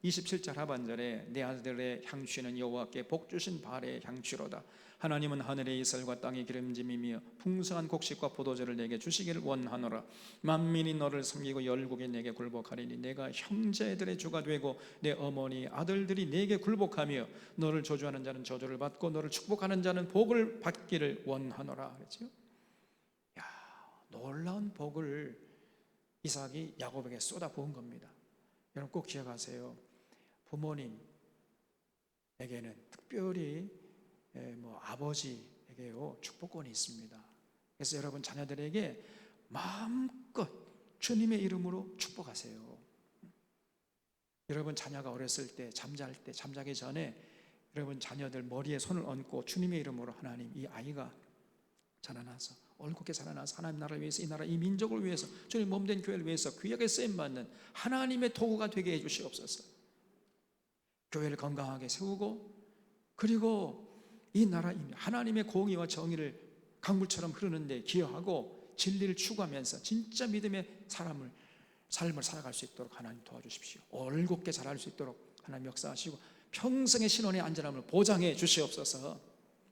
27절 하반절에 내 아들의 향취는 여호와께 복 주신 발의 향취로다. 하나님은 하늘의 이슬과 땅의 기름짐이며 풍성한 곡식과 포도주를 내게 주시기를 원하노라. 만민이 너를 섬기고 열국이 내게 굴복하리니 내가 형제들의 주가 되고 내 어머니 아들들이 내게 굴복하며 너를 저주하는 자는 저주를 받고 너를 축복하는 자는 복을 받기를 원하노라. 그렇죠? 야, 놀라운 복을 이삭이 야곱에게 쏟아부은 겁니다. 여러분 꼭 기억하세요. 부모님에게는 특별히 아버지에게요 축복권이 있습니다. 그래서 여러분 자녀들에게 마음껏 주님의 이름으로 축복하세요. 여러분 자녀가 어렸을 때 잠자기 전에 여러분 자녀들 머리에 손을 얹고 주님의 이름으로 하나님 이 아이가 자라나서 올곧게 자라나서 하나님 나라를 위해서 이 나라 이 민족을 위해서 주님 몸된 교회를 위해서 귀하게 쓰임받는 하나님의 도구가 되게 해주시옵소서. 교회를 건강하게 세우고 그리고 이 나라 하나님의 공의와 정의를 강물처럼 흐르는데 기여하고 진리를 추구하면서 진짜 믿음의 삶을 살아갈 수 있도록 하나님 도와주십시오. 올곧게 자랄 수 있도록 하나님 역사하시고 평생의 신원의 안전함을 보장해 주시옵소서.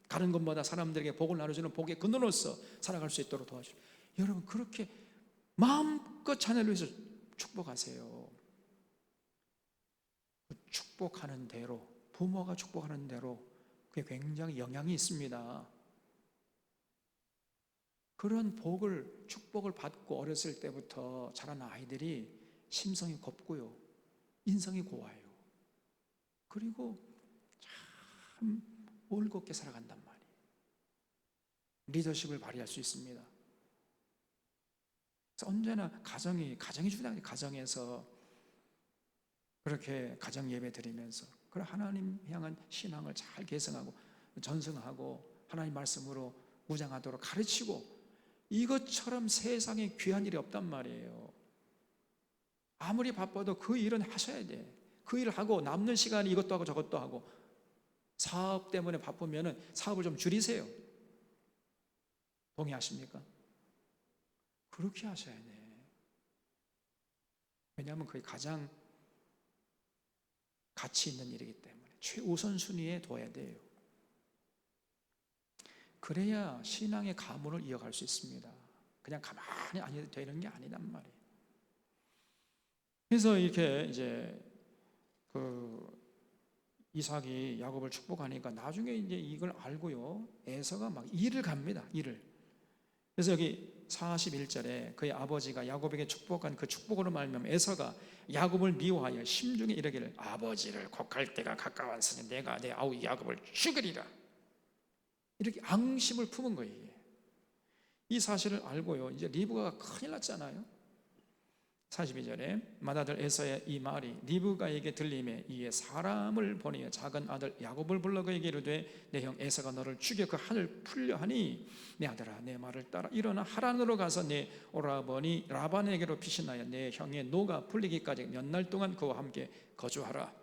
다른 것보다 사람들에게 복을 나눠주는 복의 근원으로서 살아갈 수 있도록 도와주십시오. 여러분 그렇게 마음껏 자녀를 위해서 축복하세요. 축복하는 대로 부모가 축복하는 대로 그게 굉장히 영향이 있습니다. 그런 축복을 받고 어렸을 때부터 자란 아이들이 심성이 곱고요 인성이 고와요. 그리고 참 올곧게 살아간단 말이에요. 리더십을 발휘할 수 있습니다. 그래서 언제나 가정이 중요한 가정에서 그렇게 가정 예배 드리면서 그런 하나님 향한 신앙을 잘 계승하고 전승하고 하나님 말씀으로 무장하도록 가르치고 이것처럼 세상에 귀한 일이 없단 말이에요. 아무리 바빠도 그 일은 하셔야 돼. 그 일을 하고 남는 시간에 이것도 하고 저것도 하고 사업 때문에 바쁘면 사업을 좀 줄이세요. 동의하십니까? 그렇게 하셔야 돼. 왜냐하면 그게 가장 가치 있는 일이기 때문에 최우선순위에 둬야 돼요. 그래야 신앙의 가문을 이어갈 수 있습니다. 그냥 가만히 앉아도 되는 게 아니란 말이에요. 그래서 이렇게 이제 이삭이 야곱을 축복하니까 나중에 이제 이걸 알고요 에서가 막 일을 갑니다. 일을. 그래서 여기 41절에 그의 아버지가 야곱에게 축복한 그 축복으로 말미암아 에서가 야곱을 미워하여 심중에 이르기를 아버지를 곡할 때가 가까웠으니 내가 내 아우 야곱을 죽이리라. 이렇게 앙심을 품은 거예요. 이 사실을 알고요 이제 리브가가 큰일 났잖아요. 42절에 맏아들 에서의 이 말이 리브가에게 들림에 이에 사람을 보내어 작은 아들 야곱을 불러 그에게 이르되 내 형 에서가 너를 죽여 그 한을 풀려 하니 내 아들아 내 말을 따라 일어나 하란으로 가서 내 오라버니 라반에게로 피신하여 내 형의 노가 풀리기까지 몇 날 동안 그와 함께 거주하라.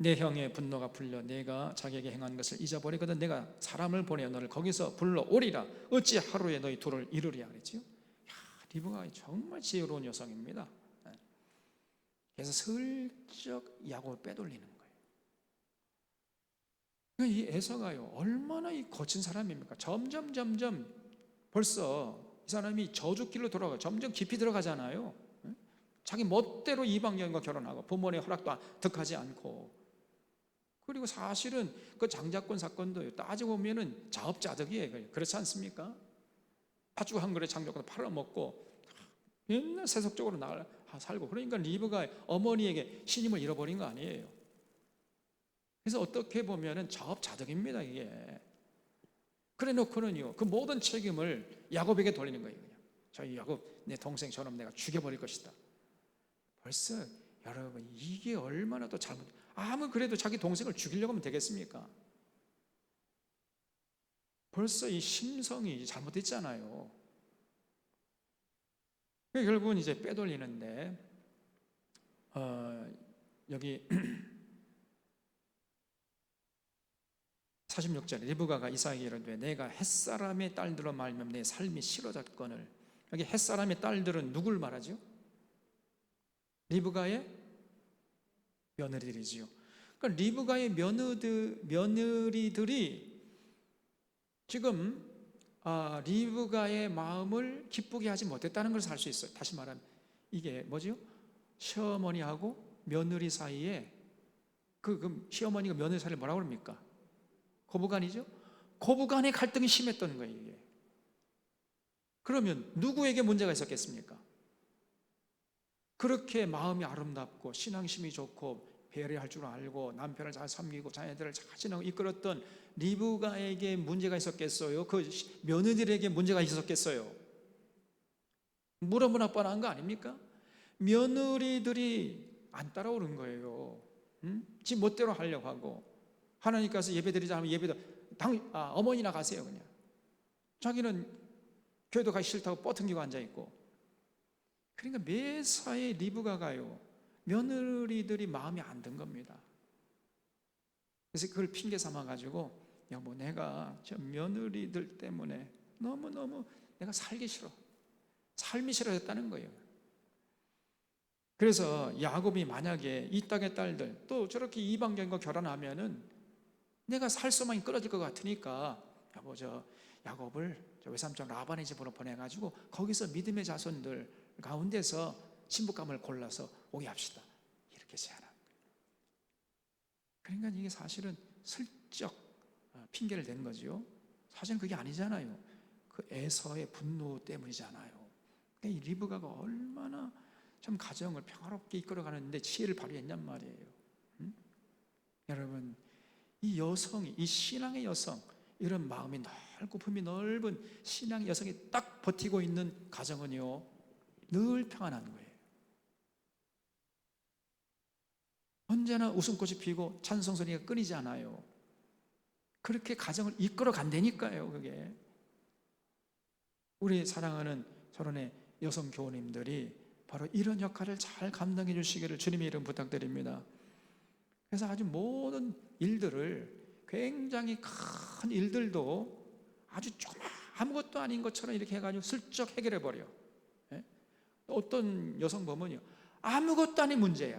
내 형의 분노가 풀려 내가 자기에게 행한 것을 잊어버리거든 내가 사람을 보내어 너를 거기서 불러오리라. 어찌 하루에 너희 둘을 이루리야 그랬지요. 리브가가 정말 지혜로운 여성입니다. 그래서 슬쩍 야곱을 빼돌리는 거예요. 그러니까 이 에서가요 얼마나 이 거친 사람입니까? 점점 벌써 이 사람이 저주길로 돌아가 점점 깊이 들어가잖아요. 자기 멋대로 이방 여인과 결혼하고 부모의 허락도 득하지 않고, 그리고 사실은 그 장자권 사건도 따지고 보면은 자업자득이에요. 그렇지 않습니까? 팥죽 한 그릇 장자권 팔아먹고 맨날 세속적으로 살고, 그러니까 리브가 어머니에게 신임을 잃어버린 거 아니에요. 그래서 어떻게 보면은 자업자득입니다 이게. 그래 놓고는요 그 모든 책임을 야곱에게 돌리는 거예요. 그냥 저희 야곱 내 동생 저놈 내가 죽여버릴 것이다. 벌써 여러분 이게 얼마나 또 잘못, 아무 그래도 자기 동생을 죽이려고 하면 되겠습니까? 벌써 이 심성이 잘못됐잖아요. 결국은 이제 빼돌리는데 여기 46절에 리브가가 이삭에게 이르되 내가 햇사람의 딸들로 말미암아 내 삶이 싫어졌거늘. 여기 햇사람의 딸들은 누굴 말하죠? 리브가의 며느리들이지요. 그러니까 리브가의 며느리들이 지금 리브가의 마음을 기쁘게 하지 못했다는 것을 알 수 있어요. 다시 말하면 이게 뭐죠? 시어머니하고 며느리 사이에 시어머니가 며느리 사이를 뭐라고 합니까? 고부간이죠? 고부간의 갈등이 심했던 거예요 이게. 그러면 누구에게 문제가 있었겠습니까? 그렇게 마음이 아름답고 신앙심이 좋고 배려할 줄 알고 남편을 잘 섬기고 자녀들을 잘 지내고 이끌었던 리브가에게 문제가 있었겠어요? 그 며느리들에게 문제가 있었겠어요? 무너무나 뻔한 거 아닙니까? 며느리들이 안 따라오는 거예요. 지 멋대로 하려고 하고, 하나님께서 예배드리자 하면 예배도 어머니나 가세요 그냥. 자기는 교회도 가기 싫다고 뻗팅기고 앉아있고. 그러니까 매사에 리브가가요 며느리들이 마음에 안 든 겁니다. 그래서 그걸 핑계 삼아가지고 여보 내가 저 며느리들 때문에 너무너무 내가 살기 싫어, 삶이 싫어졌다는 거예요. 그래서 야곱이 만약에 이 땅의 딸들 또 저렇게 이방 여인과 결혼하면은 내가 살 수만이 끊어질 것 같으니까 여보 저 야곱을 저 외삼촌 라반의 집으로 보내가지고 거기서 믿음의 자손들 가운데서 신부감을 골라서 오게 합시다, 이렇게 제안한 거예요. 그러니까 이게 사실은 슬쩍 핑계를 댄 거죠. 사실은 그게 아니잖아요. 그 에서의 분노 때문이잖아요. 그러니까 이 리브가가 얼마나 좀 가정을 평화롭게 이끌어가는데 지혜를 발휘했냔 말이에요. 여러분 이 여성이, 이 신앙의 여성, 이런 마음이 넓고 품이 넓은 신앙의 여성이 딱 버티고 있는 가정은요 늘 평안한 거예요. 언제나 웃음꽃이 피고 찬송소리가 끊이지 않아요. 그렇게 가정을 이끌어 간다니까요. 그게 우리 사랑하는 결혼의 여성 교우님들이 바로 이런 역할을 잘 감당해 주시기를 주님의 이름 부탁드립니다. 그래서 아주 모든 일들을, 굉장히 큰 일들도 아주 조금 아무것도 아닌 것처럼 이렇게 해가지고 슬쩍 해결해 버려. 어떤 여성 보면요 아무것도 아닌 문제야.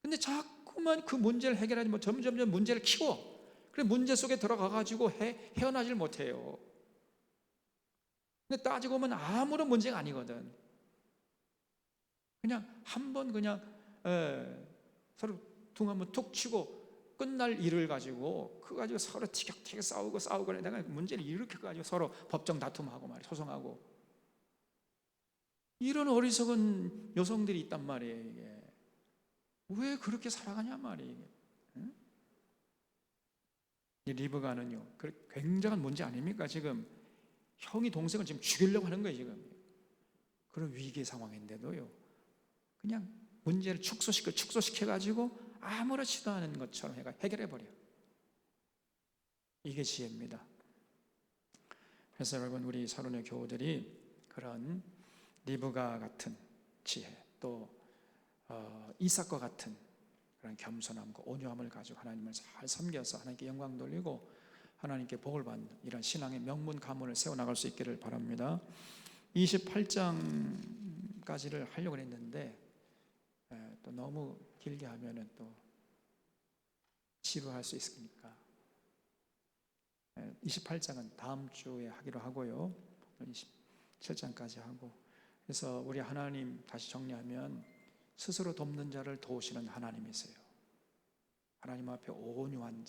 근데 자꾸만 그 문제를 해결하지 못, 점점 문제를 키워. 그래 문제 속에 들어가가지고 헤어나질 못해요. 근데 따지고 보면 아무런 문제가 아니거든. 그냥 한번 그냥 서로 둥 한번 툭 치고 끝날 일을 가지고 그거 가지고 서로 티격태격 싸우고 내가 문제를 일으켜가지고 서로 법정 다툼하고 말이야, 소송하고. 이런 어리석은 여성들이 있단 말이에요. 이게 왜 그렇게 살아가냐 말이에요. 응? 이 리브가는요 굉장한 문제 아닙니까? 지금 형이 동생을 지금 죽이려고 하는 거예요 지금. 그런 위기 상황인데도요, 그냥 문제를 축소시켜가지고 아무렇지도 않은 것처럼 해결해버려. 이게 지혜입니다. 그래서 여러분, 우리 사론의 교우들이 그런 리브가 같은 지혜, 또 이삭과 같은 그런 겸손함과 온유함을 가지고 하나님을 잘 섬겨서 하나님께 영광 돌리고 하나님께 복을 받는 이런 신앙의 명문 가문을 세워나갈 수 있기를 바랍니다. 28장까지를 하려고 했는데 또 너무 길게 하면은 또 지루할 수 있으니까 28장은 다음 주에 하기로 하고요, 27장까지 하고. 그래서 우리 하나님 다시 정리하면 스스로 돕는 자를 도우시는 하나님이세요. 하나님 앞에 온유한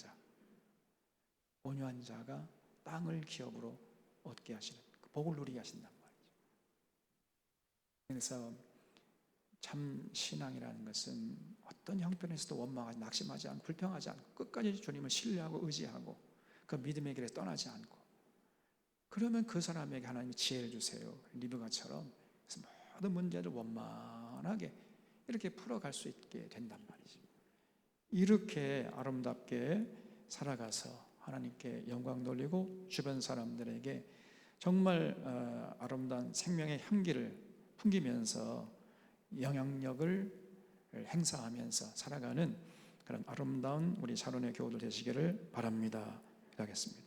자가 땅을 기업으로 얻게 하시는, 그 복을 누리게 하신단 말이죠. 그래서 참 신앙이라는 것은 어떤 형편에서도 원망하지, 낙심하지 않고 불평하지 않고 끝까지 주님을 신뢰하고 의지하고 그 믿음의 길에 떠나지 않고, 그러면 그 사람에게 하나님이 지혜를 주세요. 리브가처럼. 그래서 모든 문제를 원만하게 이렇게 풀어갈 수 있게 된단 말이죠. 이렇게 아름답게 살아가서 하나님께 영광 돌리고 주변 사람들에게 정말 아름다운 생명의 향기를 풍기면서 영향력을 행사하면서 살아가는 그런 아름다운 우리 사론의 교우들 되시기를 바랍니다. 기도하겠습니다.